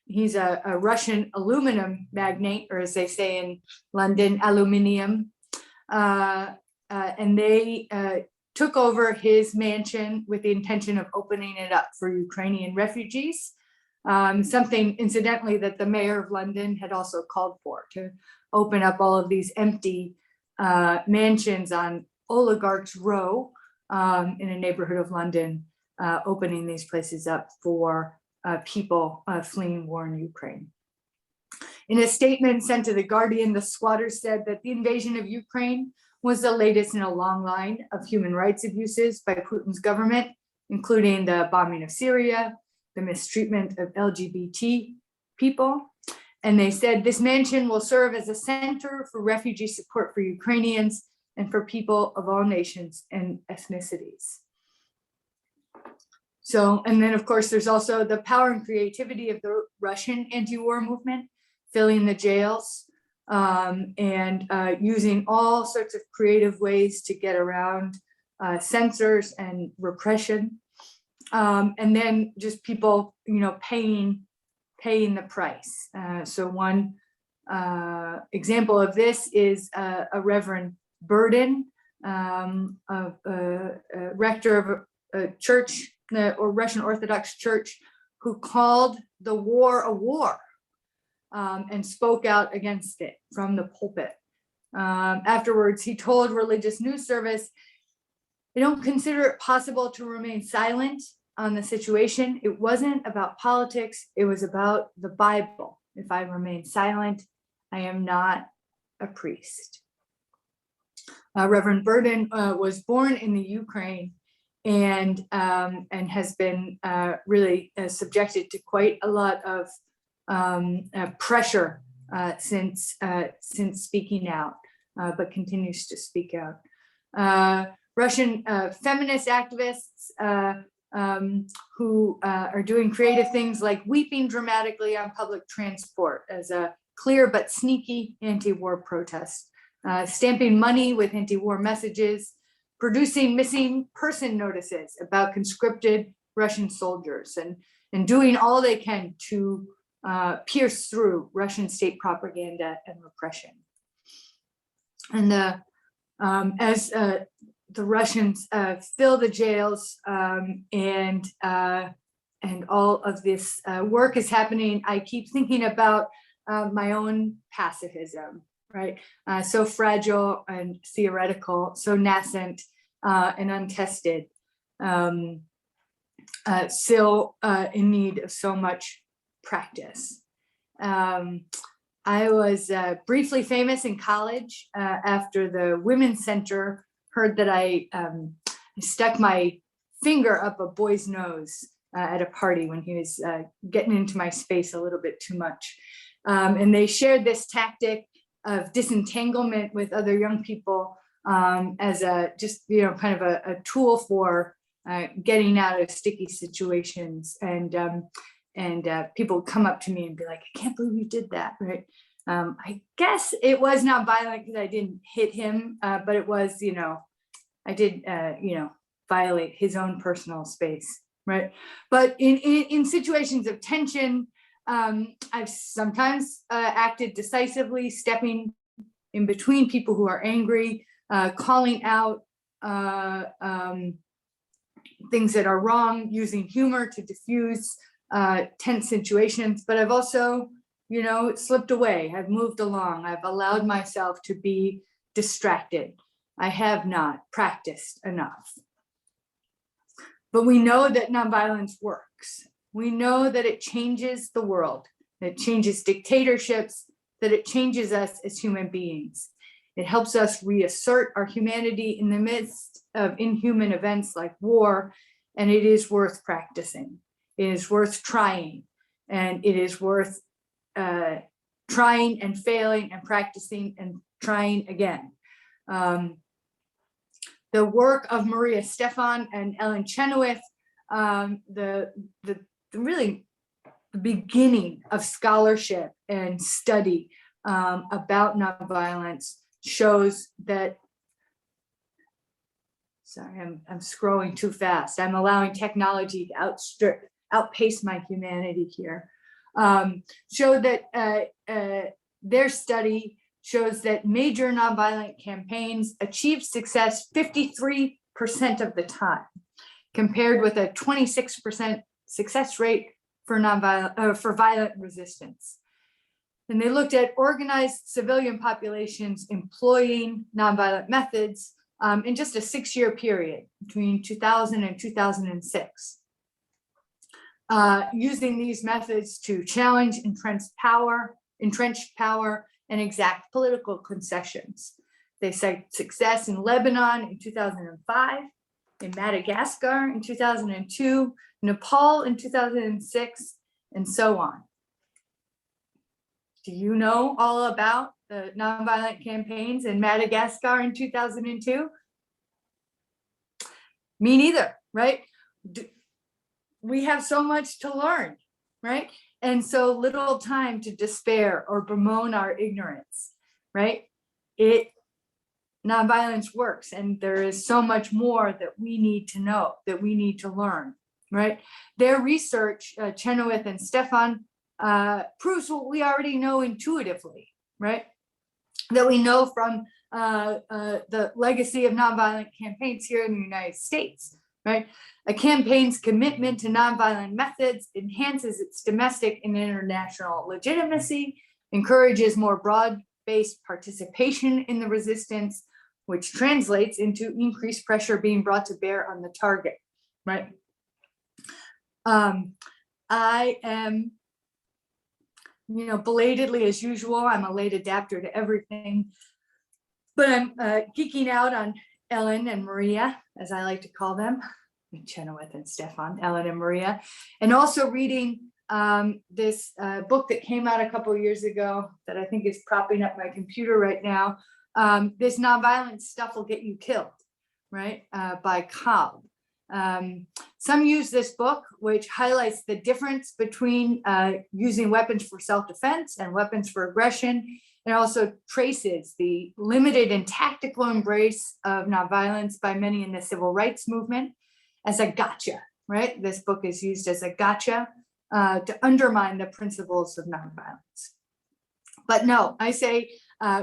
[SPEAKER 5] He's a Russian aluminum magnate, or as they say in London, aluminium. And they took over his mansion with the intention of opening it up for Ukrainian refugees. Something, incidentally, that the mayor of London had also called for, to open up all of these empty mansions on Oligarchs Row in a neighborhood of London, opening these places up for people fleeing war in Ukraine. In a statement sent to The Guardian, the squatters said that the invasion of Ukraine was the latest in a long line of human rights abuses by Putin's government, including the bombing of Syria, the mistreatment of LGBT people. And they said this mansion will serve as a center for refugee support for Ukrainians and for people of all nations and ethnicities. So, and then of course, there's also the power and creativity of the Russian anti-war movement, filling the jails and using all sorts of creative ways to get around censors and repression. And then just people, paying the price. So one example of this is a Reverend Burden, rector of a church, or Russian Orthodox Church, who called the war a war and spoke out against it from the pulpit. Afterwards, he told Religious News Service, "I don't consider it possible to remain silent on the situation. It wasn't about politics, it was about the Bible. If I remain silent, I am not a priest." Reverend Burden was born in the Ukraine and has been really subjected to quite a lot of pressure since speaking out, but continues to speak out. Russian feminist activists who are doing creative things like weeping dramatically on public transport as a clear but sneaky anti-war protest, stamping money with anti-war messages, producing missing person notices about conscripted Russian soldiers, and doing all they can to pierce through Russian state propaganda and repression. And as the Russians fill the jails and all of this work is happening, I keep thinking about my own pacifism, right? So fragile and theoretical, so nascent and untested, still in need of so much practice. I was briefly famous in college after the Women's Center heard that I stuck my finger up a boy's nose at a party when he was getting into my space a little bit too much. And they shared this tactic of disentanglement with other young people as a just kind of a tool for getting out of sticky situations, and people come up to me and be like, I can't believe you did that, right? I guess it was not violent because I didn't hit him, but it was, I did, violate his own personal space, right? But in situations of tension, I've sometimes acted decisively, stepping in between people who are angry, calling out things that are wrong, using humor to diffuse tense situations. But I've also, slipped away. I've moved along. I've allowed myself to be distracted. I have not practiced enough. But we know that nonviolence works. We know that it changes the world, that it changes dictatorships, that it changes us as human beings. It helps us reassert our humanity in the midst of inhuman events like war, and it is worth practicing. It is worth trying, and it is worth trying and failing and practicing and trying again. The work of Maria Stephan and Ellen Chenoweth, the beginning of scholarship and study about nonviolence shows that, sorry, I'm scrolling too fast. I'm allowing technology to outpace my humanity here. Show that their study shows that major nonviolent campaigns achieve success 53% of the time, compared with a 26% success rate for violent resistance. And they looked at organized civilian populations employing nonviolent methods in just a 6-year period between 2000 and 2006. Using these methods to challenge entrenched power, and exact political concessions. They cite success in Lebanon in 2005, in Madagascar in 2002, Nepal in 2006, and so on. Do you know all about the nonviolent campaigns in Madagascar in 2002? Me neither, right? We have so much to learn, right? And so little time to despair or bemoan our ignorance, right? Nonviolence works, and there is so much more that we need to know, that we need to learn, right? Their research, Chenoweth and Stephan, proves what we already know intuitively, right? That we know from the legacy of nonviolent campaigns here in the United States, right? A campaign's commitment to nonviolent methods enhances its domestic and international legitimacy, encourages more broad-based participation in the resistance, which translates into increased pressure being brought to bear on the target, right? I am, belatedly as usual, I'm a late adapter to everything, but I'm geeking out on Ellen and Maria, as I like to call them, Chenoweth and Stephan, Ellen and Maria, and also reading this book that came out a couple of years ago that I think is propping up my computer right now. This Nonviolent Stuff Will Get You Killed, right, by Cobb. Some use this book, which highlights the difference between using weapons for self-defense and weapons for aggression, and also traces the limited and tactical embrace of nonviolence by many in the civil rights movement as a gotcha, right? This book is used as a gotcha to undermine the principles of nonviolence. But no, I say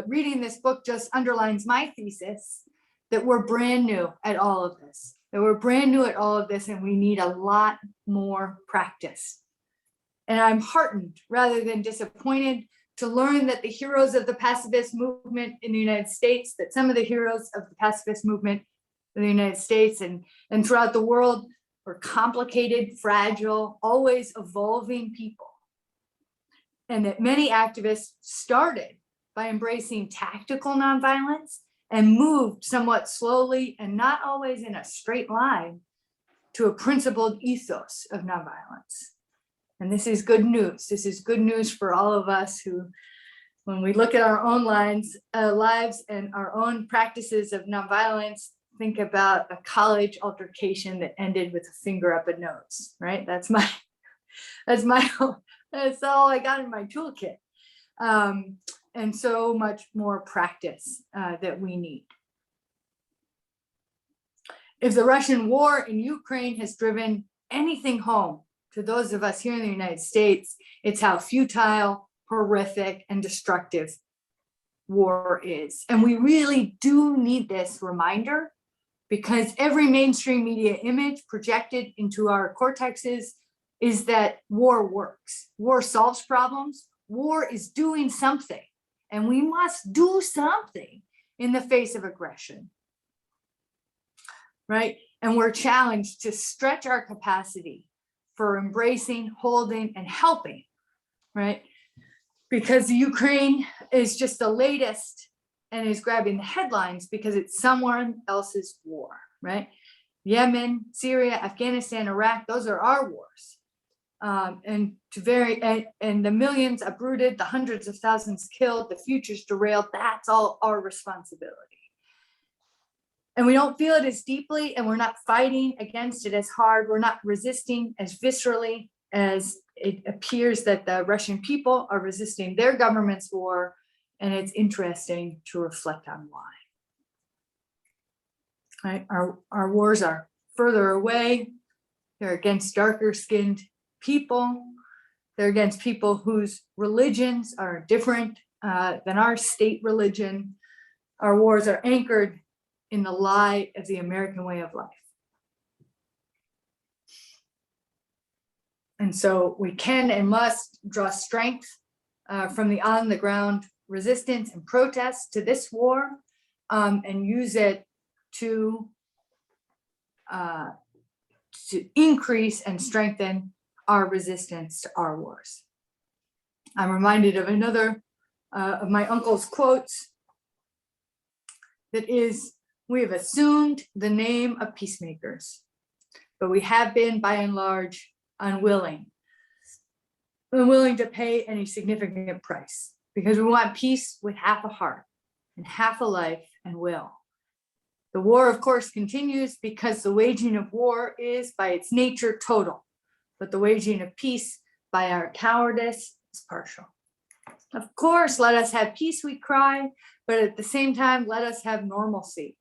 [SPEAKER 5] reading this book just underlines my thesis that we're brand new at all of this, and we need a lot more practice. And I'm heartened rather than disappointed to learn that the heroes of the pacifist movement in the United States, that some of the heroes of the pacifist movement in the United States and throughout the world were complicated, fragile, always evolving people. And that many activists started by embracing tactical nonviolence and moved somewhat slowly and not always in a straight line to a principled ethos of nonviolence. And this is good news. This is good news for all of us who, when we look at our own lives and our own practices of nonviolence, think about a college altercation that ended with a finger up a nose, right? That's all I got in my toolkit. And so much more practice that we need. If the Russian war in Ukraine has driven anything home to those of us here in the United States, it's how futile, horrific, and destructive war is. And we really do need this reminder, because every mainstream media image projected into our cortexes is that war works. War solves problems. War is doing something, and we must do something in the face of aggression, right? And we're challenged to stretch our capacity for embracing, holding, and helping, right? Because Ukraine is just the latest and is grabbing the headlines because it's someone else's war, right? Yemen, Syria, Afghanistan, Iraq, those are our wars. And the millions uprooted, the hundreds of thousands killed, the futures derailed, that's all our responsibility. And we don't feel it as deeply, and we're not fighting against it as hard. We're not resisting as viscerally as it appears that the Russian people are resisting their government's war. And it's interesting to reflect on why. Right? Our wars are further away. They're against darker skinned people. They're against people whose religions are different than our state religion. Our wars are anchored in the lie of the American way of life. And so we can and must draw strength from the on the ground resistance and protest to this war, and use it to increase and strengthen our resistance to our wars. I'm reminded of another of my uncle's quotes that is, "We have assumed the name of peacemakers, but we have been by and large unwilling to pay any significant price, because we want peace with half a heart and half a life and will. The war, of course, continues because the waging of war is by its nature total, but the waging of peace by our cowardice is partial. Of course, let us have peace, we cry, but at the same time, let us have normalcy.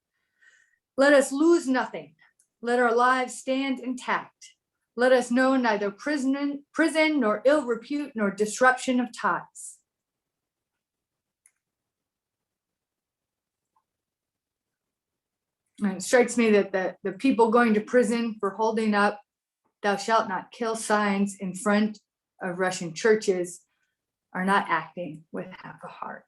[SPEAKER 5] Let us lose nothing. Let our lives stand intact. Let us know neither prison nor ill repute nor disruption of ties." And it strikes me that the people going to prison for holding up "thou shalt not kill" signs in front of Russian churches are not acting with half a heart.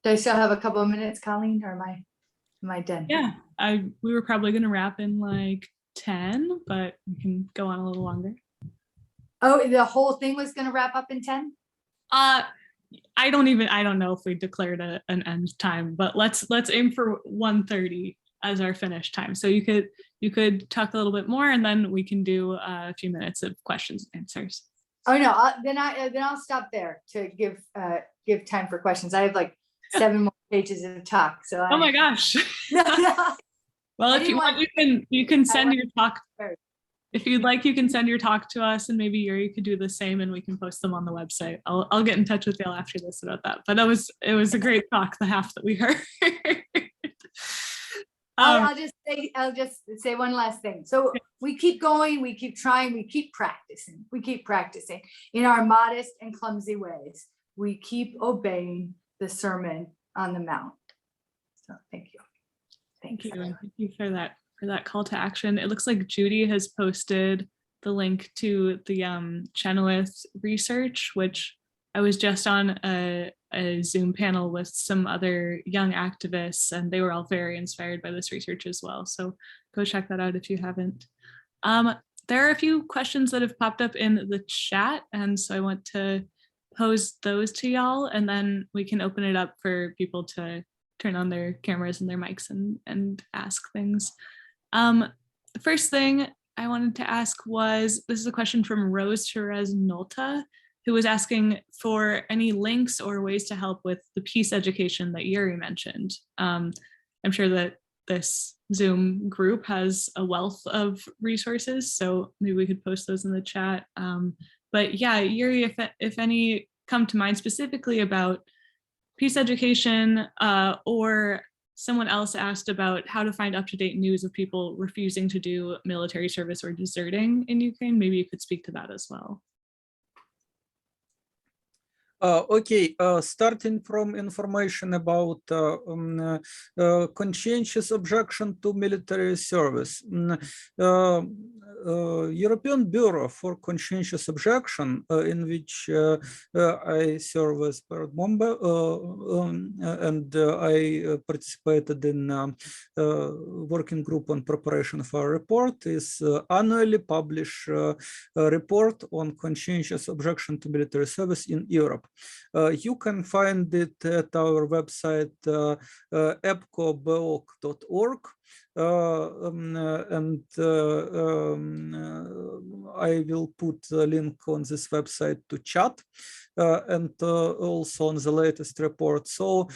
[SPEAKER 5] Do I still have a couple of minutes, Colleen, or am I done?
[SPEAKER 1] Yeah, we were probably going to wrap in like 10, but we can go on a little longer.
[SPEAKER 5] Oh, the whole thing was going to wrap up in 10?
[SPEAKER 1] I don't know if we declared an end time, but let's aim for 1:30 as our finish time. So you could talk a little bit more, and then we can do a few minutes of questions and answers.
[SPEAKER 5] Oh no, then I'll stop there to give time for questions. I have like 7 more pages of talk. So
[SPEAKER 1] oh my gosh. Well, if you want, you can send your talk. If you'd like, you can send your talk to us, and maybe Yurii could do the same, and we can post them on the website. I'll get in touch with y'all after this about that. But it was a great talk, the half that we heard.
[SPEAKER 5] I'll just say one last thing. So we keep going, we keep trying, we keep practicing in our modest and clumsy ways. We keep obeying the Sermon on the Mount. So thank you.
[SPEAKER 1] Thank you for that call to action. It looks like Judy has posted the link to the Chenoweth research, which I was just on a Zoom panel with some other young activists, and they were all very inspired by this research as well. So go check that out if you haven't. There are a few questions that have popped up in the chat, and so I want to pose those to y'all, and then we can open it up for people to turn on their cameras and their mics and ask things. The first thing I wanted to ask was, this is a question from Rose Therese Nolta. who was asking for any links or ways to help with the peace education that Yurii mentioned. I'm sure that this Zoom group has a wealth of resources, so maybe we could post those in the chat. But yeah, Yurii, if any come to mind specifically about peace education, or someone else asked about how to find up-to-date news of people refusing to do military service or deserting in Ukraine, maybe you could speak to that as well.
[SPEAKER 4] Okay, starting from information about conscientious objection to military service. European Bureau for Conscientious Objection, in which I serve as board member, and I participated in working group on preparation for a report, is annually publish a report on conscientious objection to military service in Europe. You can find it at our website, epcobeok.org. And I will put a link on this website to chat, and also on the latest report. So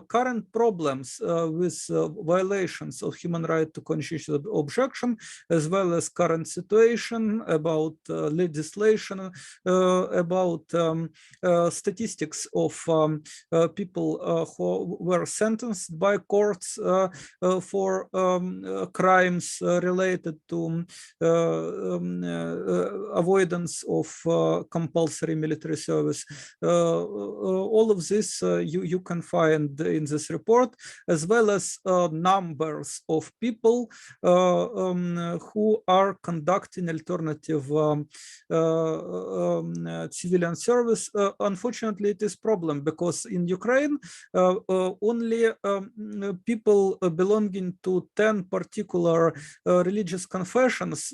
[SPEAKER 4] current problems with violations of human right to conscientious objection, as well as current situation about legislation, about statistics of people who were sentenced by courts for crimes related to avoidance of compulsory military service. All of this you can find in this report, as well as numbers of people who are conducting alternative civilian service. Unfortunately, it is a problem because in Ukraine, only people belonging to 10 particular religious confessions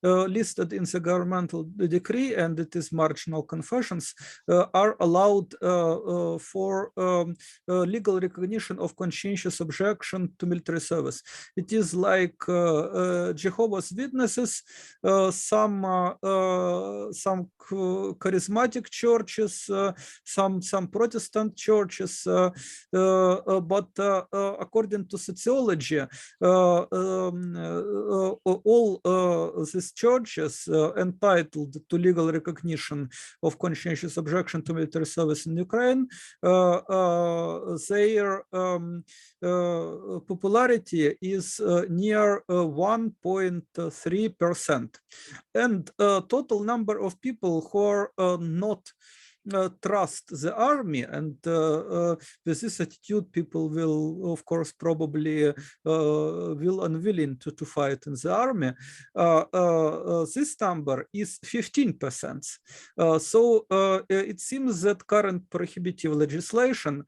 [SPEAKER 4] listed in the governmental decree, and it is marginal confessions, are allowed for legal recognition of conscientious objection to military service. It is like Jehovah's Witnesses, some charismatic churches, some Protestant churches, but according to sociology, all these churches entitled to legal recognition of conscientious objection to military service in Ukraine, their popularity is near 1.3%. And total number of people who are not trust the army, and with this attitude, people will, of course, probably will unwilling to fight in the army. This number is 15%. So it seems that current prohibitive legislation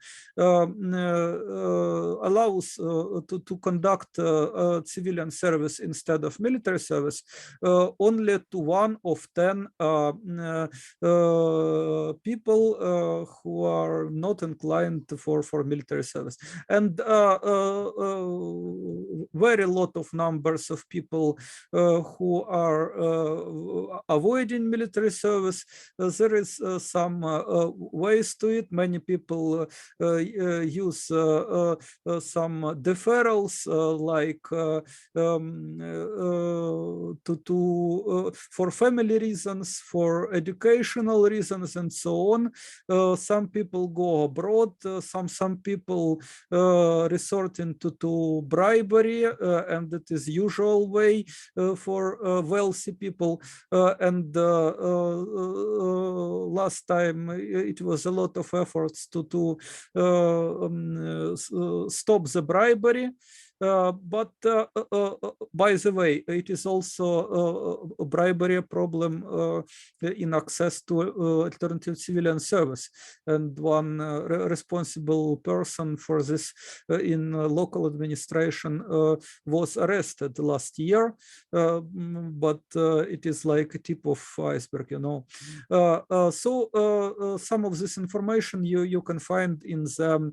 [SPEAKER 4] allows to conduct civilian service instead of military service only to 1 of 10 people who are not inclined for military service, and very lot of numbers of people who are avoiding military service. There is some ways to it. Many people use some deferrals, like for family reasons, for educational reasons, and so on. Some people go abroad. Some people resorting to bribery, and it is usual way for wealthy people. And last time it was a lot of efforts to stop the bribery. But by the way, it is also a bribery problem in access to alternative civilian service. And one responsible person for this in local administration was arrested last year, but it is like a tip of iceberg, you know. So some of this information you can find in the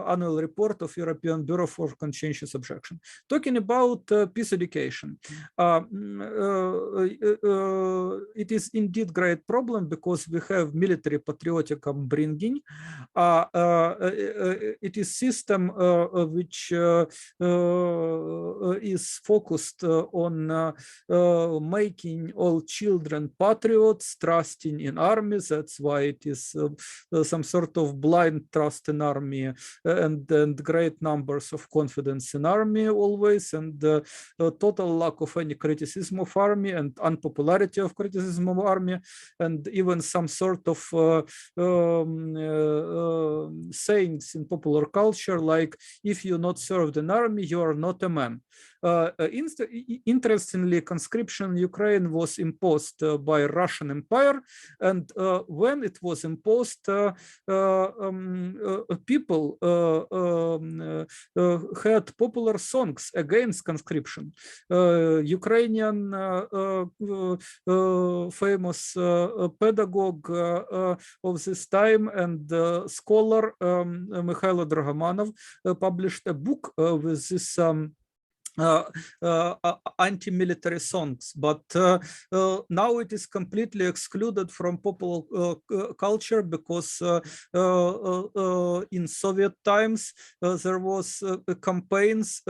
[SPEAKER 4] annual report of European Bureau for or conscientious objection. Talking about peace education, it is indeed great problem because we have military patriotic upbringing. It is system which is focused on making all children patriots, trusting in armies. That's why it is some sort of blind trust in army and great numbers of confidence in army always, and total lack of any criticism of army and unpopularity of criticism of army, and even some sort of sayings in popular culture like, if you not served in army, you are not a man. Interestingly, conscription in Ukraine was imposed by Russian Empire, and when it was imposed, people had popular songs against conscription. Ukrainian famous pedagogue of this time and scholar Mikhailo Dragomanov published a book with this anti-military songs, but now it is completely excluded from popular culture because in Soviet times there was campaigns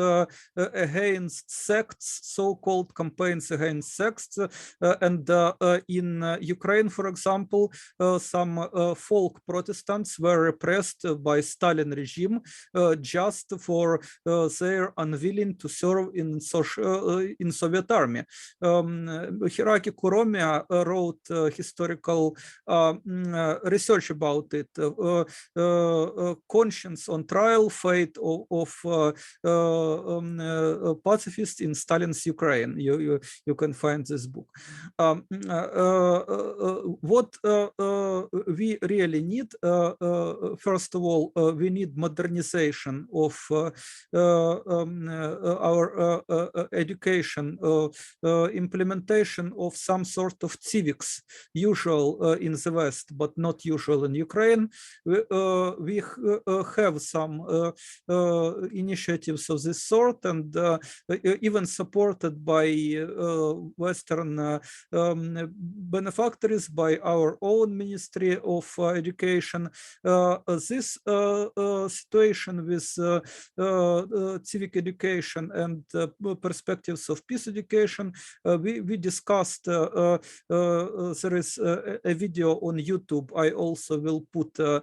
[SPEAKER 4] against sects, so-called campaigns against sects, and in Ukraine, for example, some folk Protestants were repressed by Stalin regime just for their unwilling to serve in Soviet army. Hiraki Kuromia wrote historical research about it. Conscience on Trial, Fate of Pacifists in Stalin's Ukraine. You can find this book. What we really need, first of all, we need modernization of our education, implementation of some sort of civics, usual in the West, but not usual in Ukraine. We have some initiatives of this sort, and even supported by Western benefactors, by our own Ministry of Education. This situation with civic education and perspectives of peace education, we discussed. There is a video on YouTube. I also will put a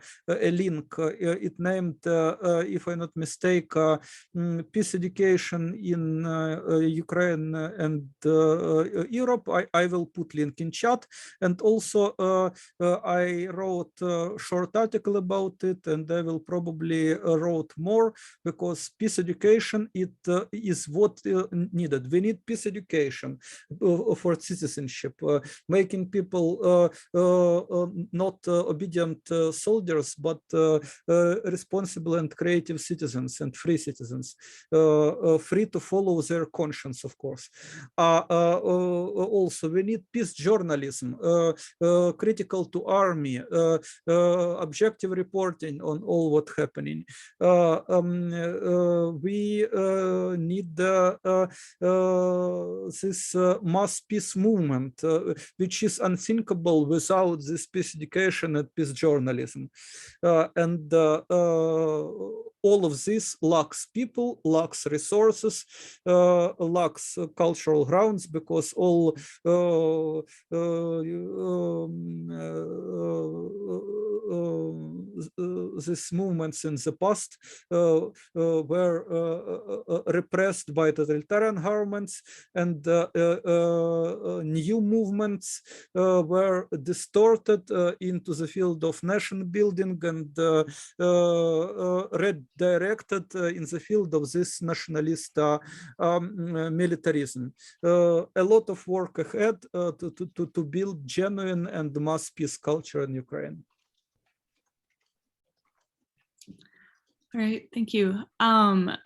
[SPEAKER 4] link. It named, if I'm not mistaken, peace education in Ukraine and Europe. I will put link in chat, and also I wrote a short article about it, and I will probably wrote more, because peace education is what needed. We need peace education for citizenship, making people not obedient soldiers, but responsible and creative citizens and free citizens, free to follow their conscience, of course. Also, we need peace journalism, critical to army, objective reporting on all what's happening. We need this mass peace movement, which is unthinkable without this peace education and peace journalism. And all of this lacks people, lacks resources, lacks cultural grounds, because all these movements in the past were repressed by totalitarian governments, and new movements were distorted into the field of nation building and redirected in the field of this nationalist militarism. A lot of work ahead to build genuine and mass peace culture in Ukraine.
[SPEAKER 1] All right, thank you. I'm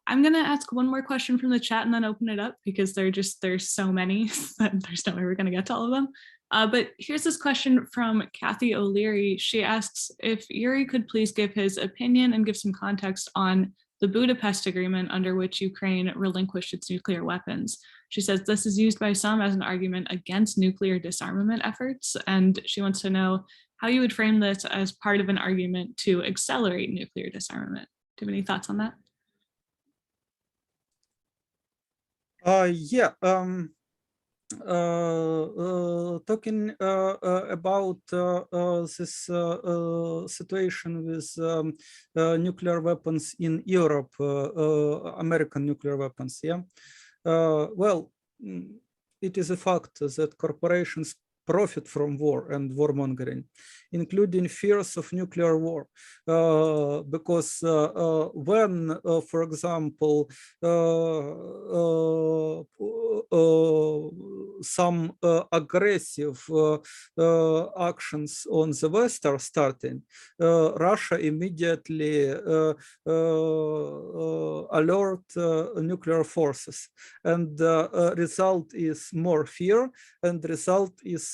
[SPEAKER 1] going to ask one more question from the chat and then open it up, because there's so many that there's no way we're going to get to all of them. But here's this question from Kathy O'Leary. She asks if Yurii could please give his opinion and give some context on the Budapest Agreement, under which Ukraine relinquished its nuclear weapons. She says this is used by some as an argument against nuclear disarmament efforts, and she wants to know how you would frame this as part of an argument to accelerate nuclear disarmament. Do you have any thoughts on that?
[SPEAKER 4] Talking about this situation with nuclear weapons in Europe, American nuclear weapons, well, it is a fact that corporations profit from war and warmongering, including fears of nuclear war, because when, for example, some aggressive actions on the West are starting, Russia immediately alert nuclear forces, and result is more fear, and result is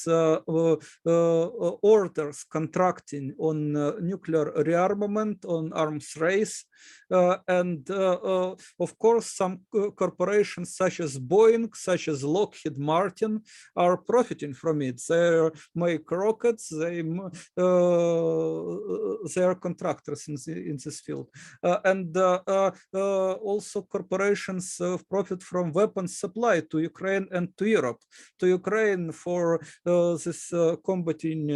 [SPEAKER 4] orders contracting on nuclear rearmament, on arms race, and of course some corporations such as Boeing, such as Lockheed Martin are profiting from it. They make rockets, they are contractors in this field, and also corporations profit from weapons supply to Ukraine and to Europe. To Ukraine for this combating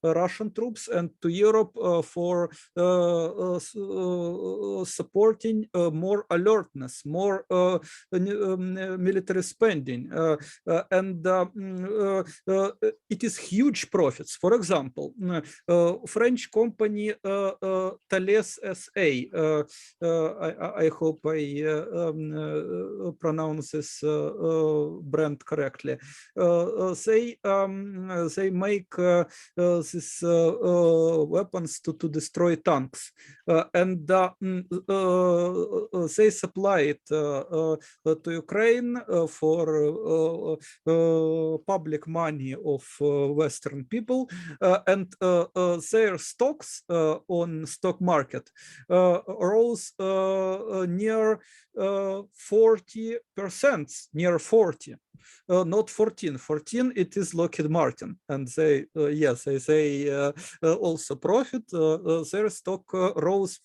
[SPEAKER 4] Russian troops, and to Europe for supporting more alertness, more military spending, and it is huge profits. For example, French company Thales SA, I hope I pronounce this brand correctly. They make these weapons to destroy tanks, and they supply it to Ukraine for public money of Western people, and their stocks on stock market rose near 40%, near 40. Not 14. 14, it is Lockheed Martin, and they also profit. Their stock rose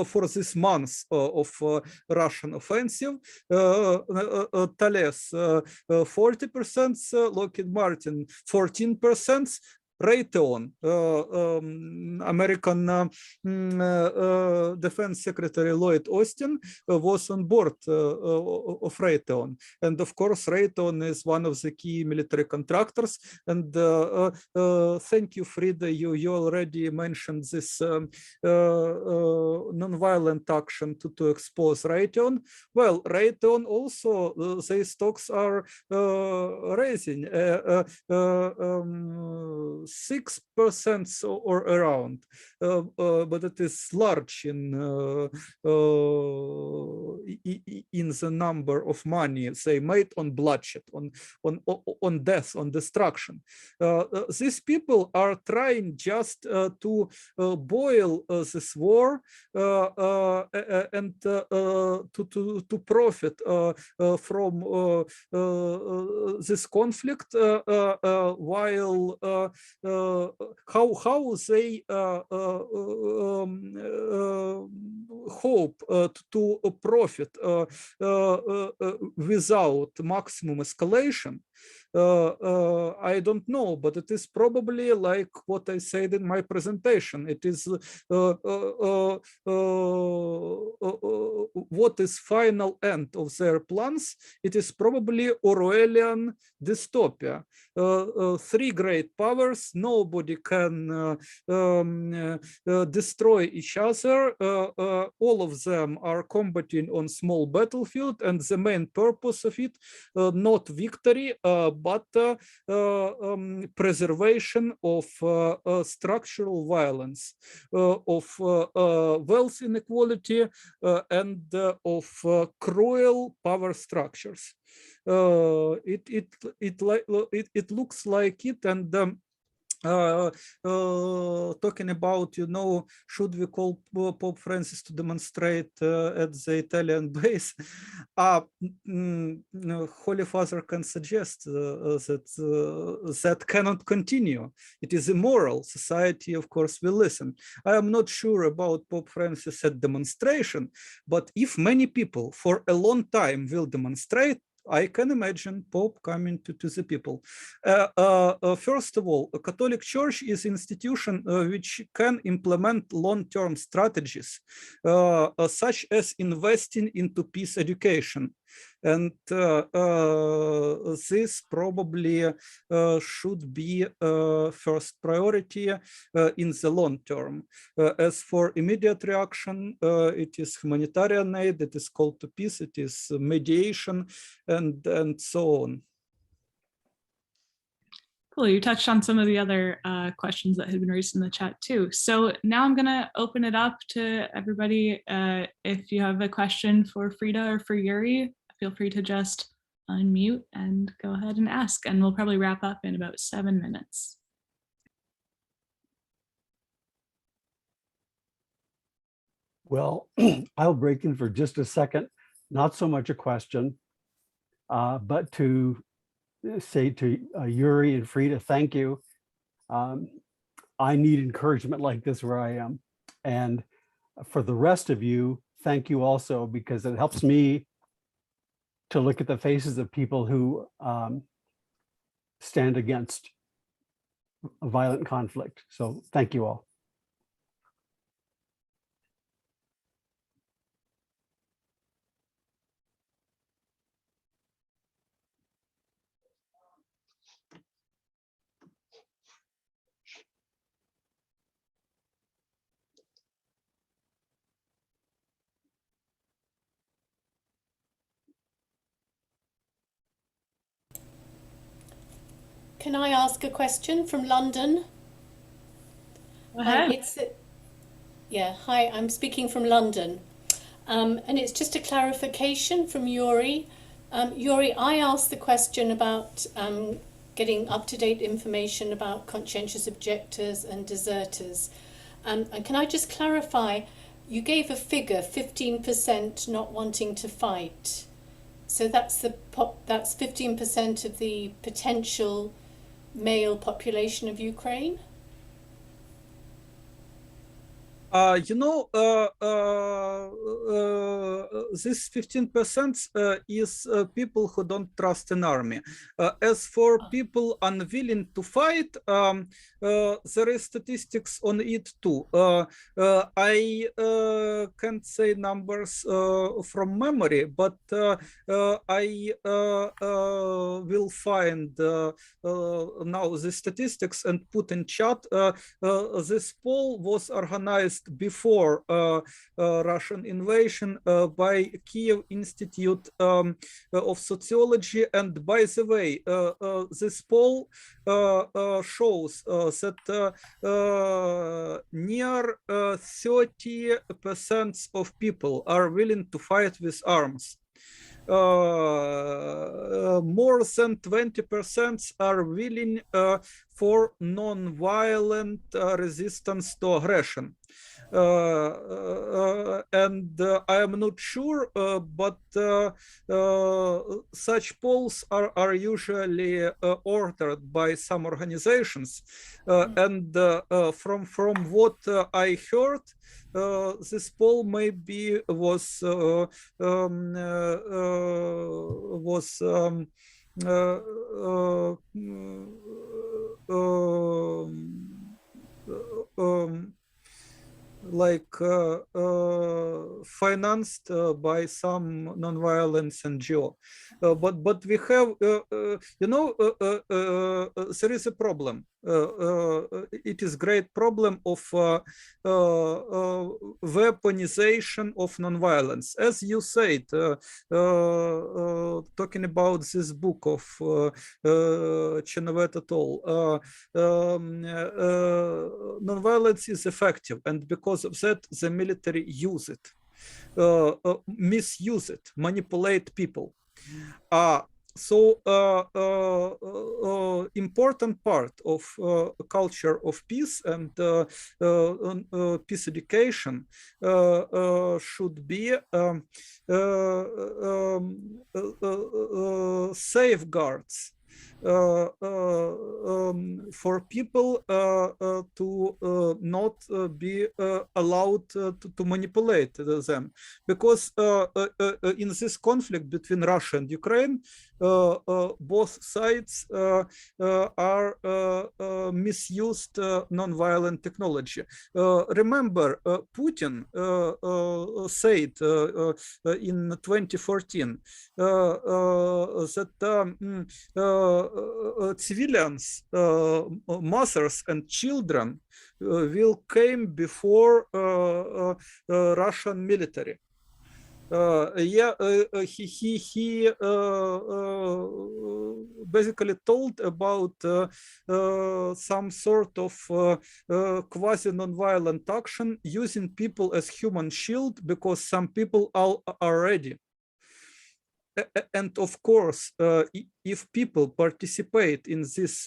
[SPEAKER 4] for this month of Russian offensive. Thales 40%, Lockheed Martin 14%. Raytheon, American Defense Secretary Lloyd Austin was on board of Raytheon, and of course Raytheon is one of the key military contractors. And thank you, Frida, you already mentioned this non-violent action to expose Raytheon. Well, Raytheon also, their stocks are raising 6% or around, but it is large in the number of money they made on bloodshed, on death, on destruction. These people are trying just to boil this war and to profit from this conflict, while how they hope to profit without maximum escalation. I don't know, but it is probably like what I said in my presentation. It is what is final end of their plans. It is probably Orwellian dystopia. Three great powers, nobody can destroy each other. All of them are combating on small battlefield, and the main purpose of it, not victory, but preservation of structural violence, of wealth inequality, and of cruel power structures. It looks like it, and talking about, should we call Pope Francis to demonstrate at the Italian base? Holy Father can suggest that cannot continue. It is immoral. Society, of course, will listen. I am not sure about Pope Francis at demonstration, but if many people for a long time will demonstrate, I can imagine Pope coming to the people. First of all, a Catholic Church is an institution which can implement long-term strategies, such as investing into peace education. And this probably should be first priority in the long term. As for immediate reaction, it is humanitarian aid, it is call to peace, it is mediation, and so on.
[SPEAKER 1] Cool, you touched on some of the other questions that had been raised in the chat too. So now I'm gonna open it up to everybody. If you have a question for Frida or for Yurii, feel free to just unmute and go ahead and ask, and we'll probably wrap up in about 7 minutes.
[SPEAKER 6] Well, I'll break in for just a second. Not so much a question, but to say to Yurii and Frida, thank you. I need encouragement like this where I am. And for the rest of you, thank you also, because it helps me to look at the faces of people who stand against a violent conflict. So thank you all.
[SPEAKER 7] Can I ask a question from London?
[SPEAKER 1] Go ahead.
[SPEAKER 7] Hi, I'm speaking from London. And it's just a clarification from Yurii. Yurii, I asked the question about getting up-to-date information about conscientious objectors and deserters. And can I just clarify, you gave a figure, 15% not wanting to fight. So that's 15% of the potential male population of Ukraine?
[SPEAKER 4] This 15% is people who don't trust an army. As for people unwilling to fight, there is statistics on it too. I can't say numbers from memory, but I will find now the statistics and put in chat. This poll was organized before Russian invasion by Kiev Institute of Sociology. And by the way, this poll shows that near 30% of people are willing to fight with arms. More than 20% are willing for non-violent resistance to aggression. And I am not sure, but such polls are usually ordered by some organizations. And from what I heard, this poll maybe was financed by some non-violence NGO. But we have, there is a problem. It is great problem of weaponization of non-violence. As you said, talking about this book of Chenovet et al., non-violence is effective, and because of that, the military use it, misuse it, manipulate people. So important part of a culture of peace and peace education should be safeguards for people to not be allowed to manipulate them, because in this conflict between Russia and Ukraine, both sides are misused nonviolent technology. Remember, Putin said in 2014 that civilians, mothers and children will come before Russian military. He basically told about some sort of quasi non-violent action using people as human shield, because some people are ready. And of course, if people participate in this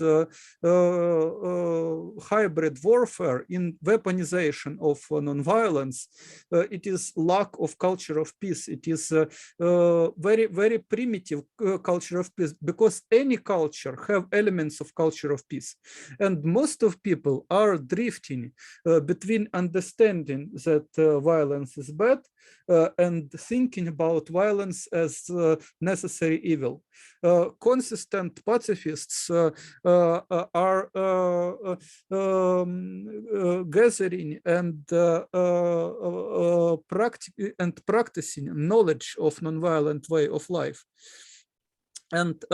[SPEAKER 4] hybrid warfare, in weaponization of nonviolence, it is lack of culture of peace. It is very, very primitive culture of peace, because any culture have elements of culture of peace. And most of people are drifting between understanding that violence is bad and thinking about violence as necessary evil. Consistent pacifists are gathering and practicing knowledge of nonviolent way of life. And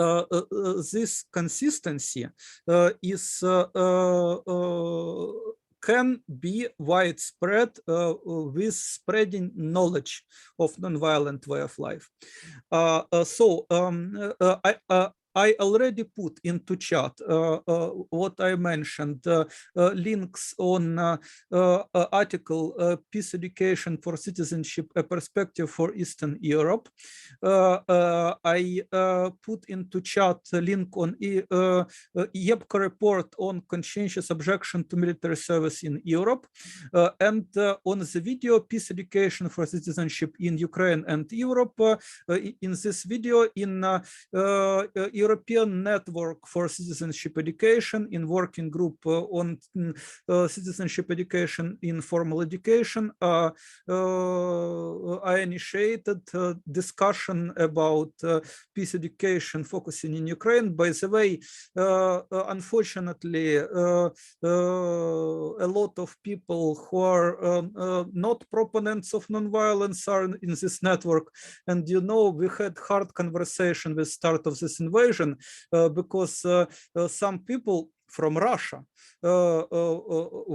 [SPEAKER 4] this consistency is can be widespread with spreading knowledge of nonviolent way of life. I already put into chat what I mentioned, links on article Peace Education for Citizenship, a Perspective for Eastern Europe. I put into chat a link on YEPCO report on conscientious objection to military service in Europe, and on the video Peace Education for Citizenship in Ukraine and Europe. In this video, in European Network for Citizenship Education, in working group on citizenship education in formal education, I initiated a discussion about peace education focusing in Ukraine. By the way, unfortunately, a lot of people who are not proponents of nonviolence are in this network. And you know, we had hard conversation with start of this invasion, because some people from Russia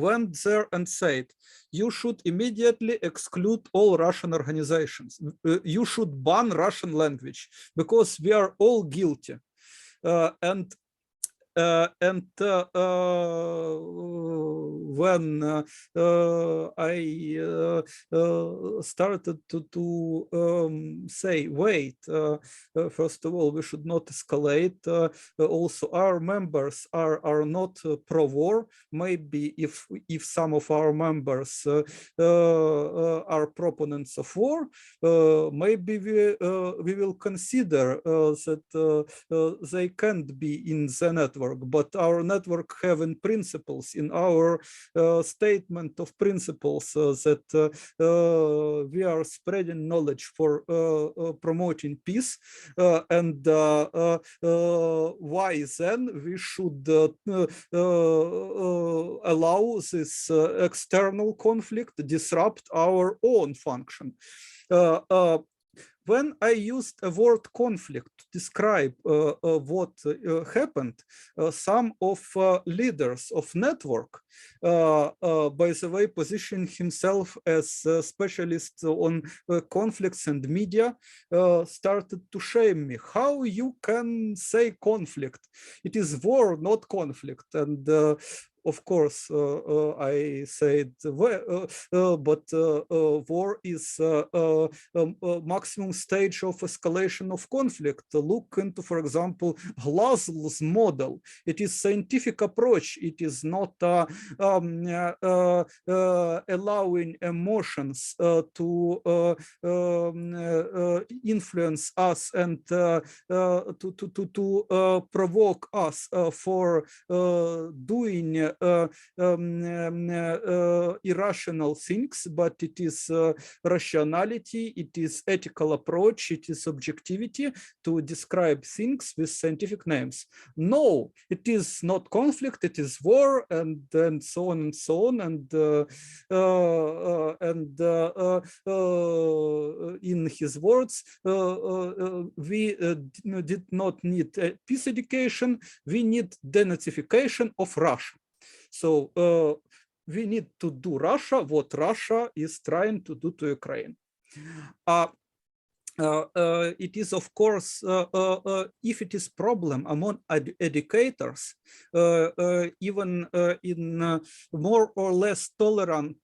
[SPEAKER 4] went there and said, you should immediately exclude all Russian organizations. You should ban Russian language, because we are all guilty. When I started to say, wait, first of all, we should not escalate. Also, our members are not pro-war. Maybe if some of our members are proponents of war, maybe we will consider that they can't be in the network. But our network have in principles, in our statement of principles, that we are spreading knowledge for promoting peace, and why then we should allow this external conflict disrupt our own function. When I used a word conflict to describe what happened, some of leaders of network, by the way, positioning himself as a specialist on conflicts and media, started to shame me. How you can say conflict? It is war, not conflict. And of course, I said, but war is a maximum stage of escalation of conflict. Look into, for example, Glasgow's model. It is scientific approach. It is not allowing emotions to influence us and to provoke us for doing irrational things, but it is rationality, it is ethical approach, it is objectivity to describe things with scientific names. No, it is not conflict, it is war, and so on and so on. In his words, we did not need peace education, we need denazification of Russia. So we need to do Russia what Russia is trying to do to Ukraine. It is, of course, if it is problem among educators, even in more or less tolerant,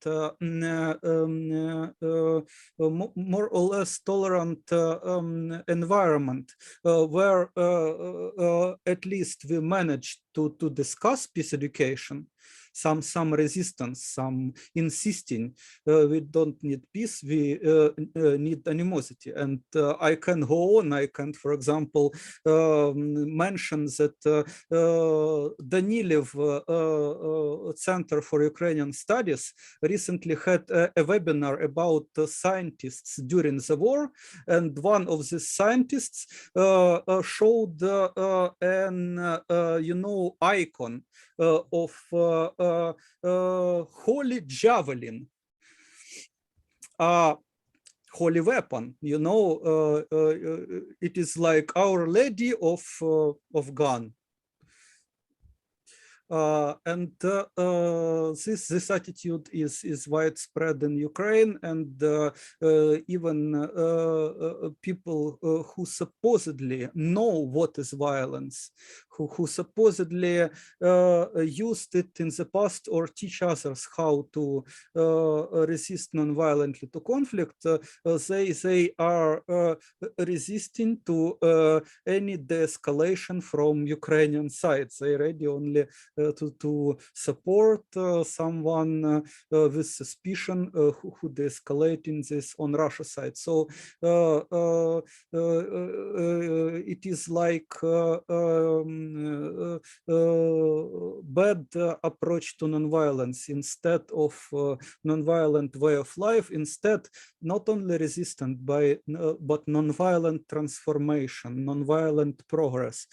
[SPEAKER 4] environment, where at least we managed to discuss peace education, some resistance, some insisting we don't need peace, we need animosity. And I can go on, I can, for example, mention that Danilev Center for Ukrainian Studies recently had a webinar about scientists during the war, and one of the scientists showed an icon of holy javelin, holy weapon. It is like Our Lady of gun. This attitude is widespread in Ukraine, and even people who supposedly know what is violence, who supposedly used it in the past or teach others how to resist non-violently to conflict, they are resisting to any de-escalation from Ukrainian side. They ready only to support someone with suspicion who de-escalating this on Russia side. So it is like bad approach to nonviolence instead of nonviolent way of life. Instead, not only resistant but nonviolent transformation, nonviolent progress.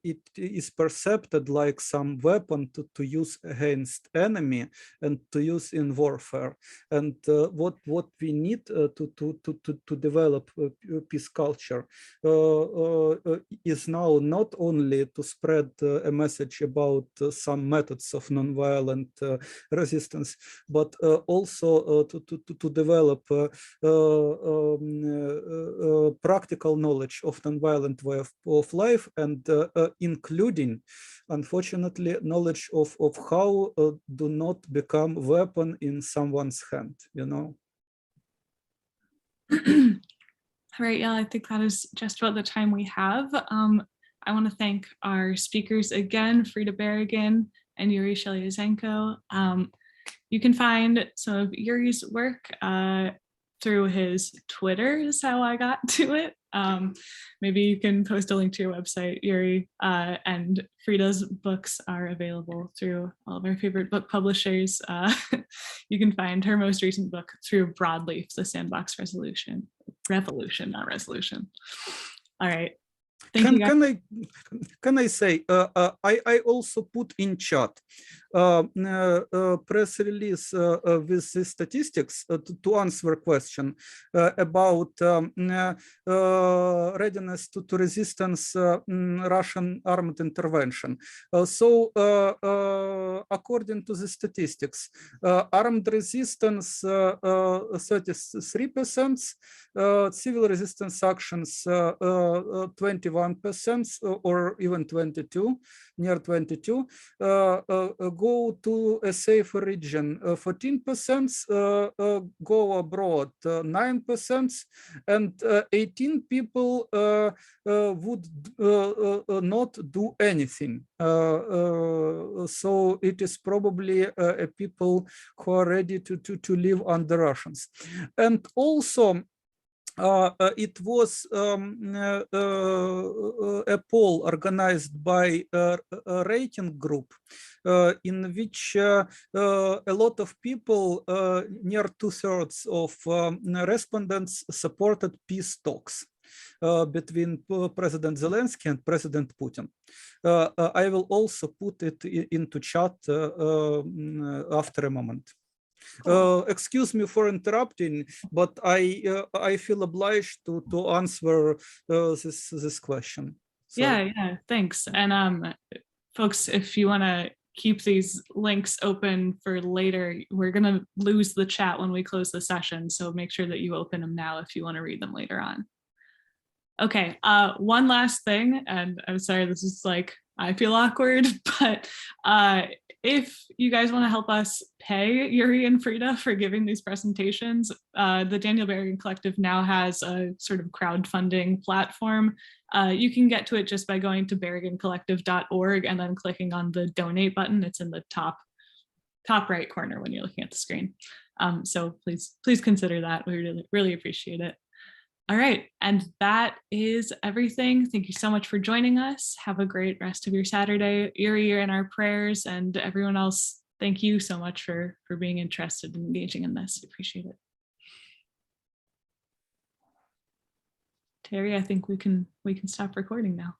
[SPEAKER 4] It is perceived like some weapon to use against enemy and to use in warfare. And what we need to develop peace culture is now not only to spread a message about some methods of nonviolent resistance, but also to develop practical knowledge of nonviolent way of life, and including, unfortunately, knowledge of how do not become weapon in someone's hand,
[SPEAKER 1] All right, yeah, I think that is just about the time we have. I want to thank our speakers again, Frida Berrigan and Yurii Sheliazhenko. You can find some of Yuri's work through his Twitter is how I got to it. Maybe you can post a link to your website, Yurii, and Frida's books are available through all of our favorite book publishers. You can find her most recent book through Broadleaf, The Sandbox Revolution, not resolution. All right.
[SPEAKER 4] Can I say, I also put in chat press release with the statistics to answer a question about readiness to resistance Russian armed intervention. So according to the statistics, armed resistance 33%, civil resistance actions 21% or even 22, near 22, go to a safer region 14%, go abroad 9%, and 18 people would not do anything. So it is probably people who are ready to live under Russians. And also, it was a poll organized by a rating group in which a lot of people, near 2/3 of respondents, supported peace talks between President Zelensky and President Putin. I will also put it into chat after a moment. Excuse me for interrupting, but I feel obliged to answer this question. So.
[SPEAKER 1] Yeah, thanks. And folks, if you want to keep these links open for later, we're going to lose the chat when we close the session. So make sure that you open them now if you want to read them later on. Okay, one last thing, and I'm sorry, this is like, I feel awkward, but if you guys want to help us pay Yurii and Frida for giving these presentations, the Daniel Berrigan Collective now has a sort of crowdfunding platform. You can get to it just by going to berrigancollective.org and then clicking on the donate button. It's in the top right corner when you're looking at the screen. So please consider that. We really appreciate it. All right, and that is everything. Thank you so much for joining us. Have a great rest of your Saturday. Yurii, you're in our prayers, and everyone else, thank you so much for being interested and engaging in this. Appreciate it. Terry, I think we can stop recording now.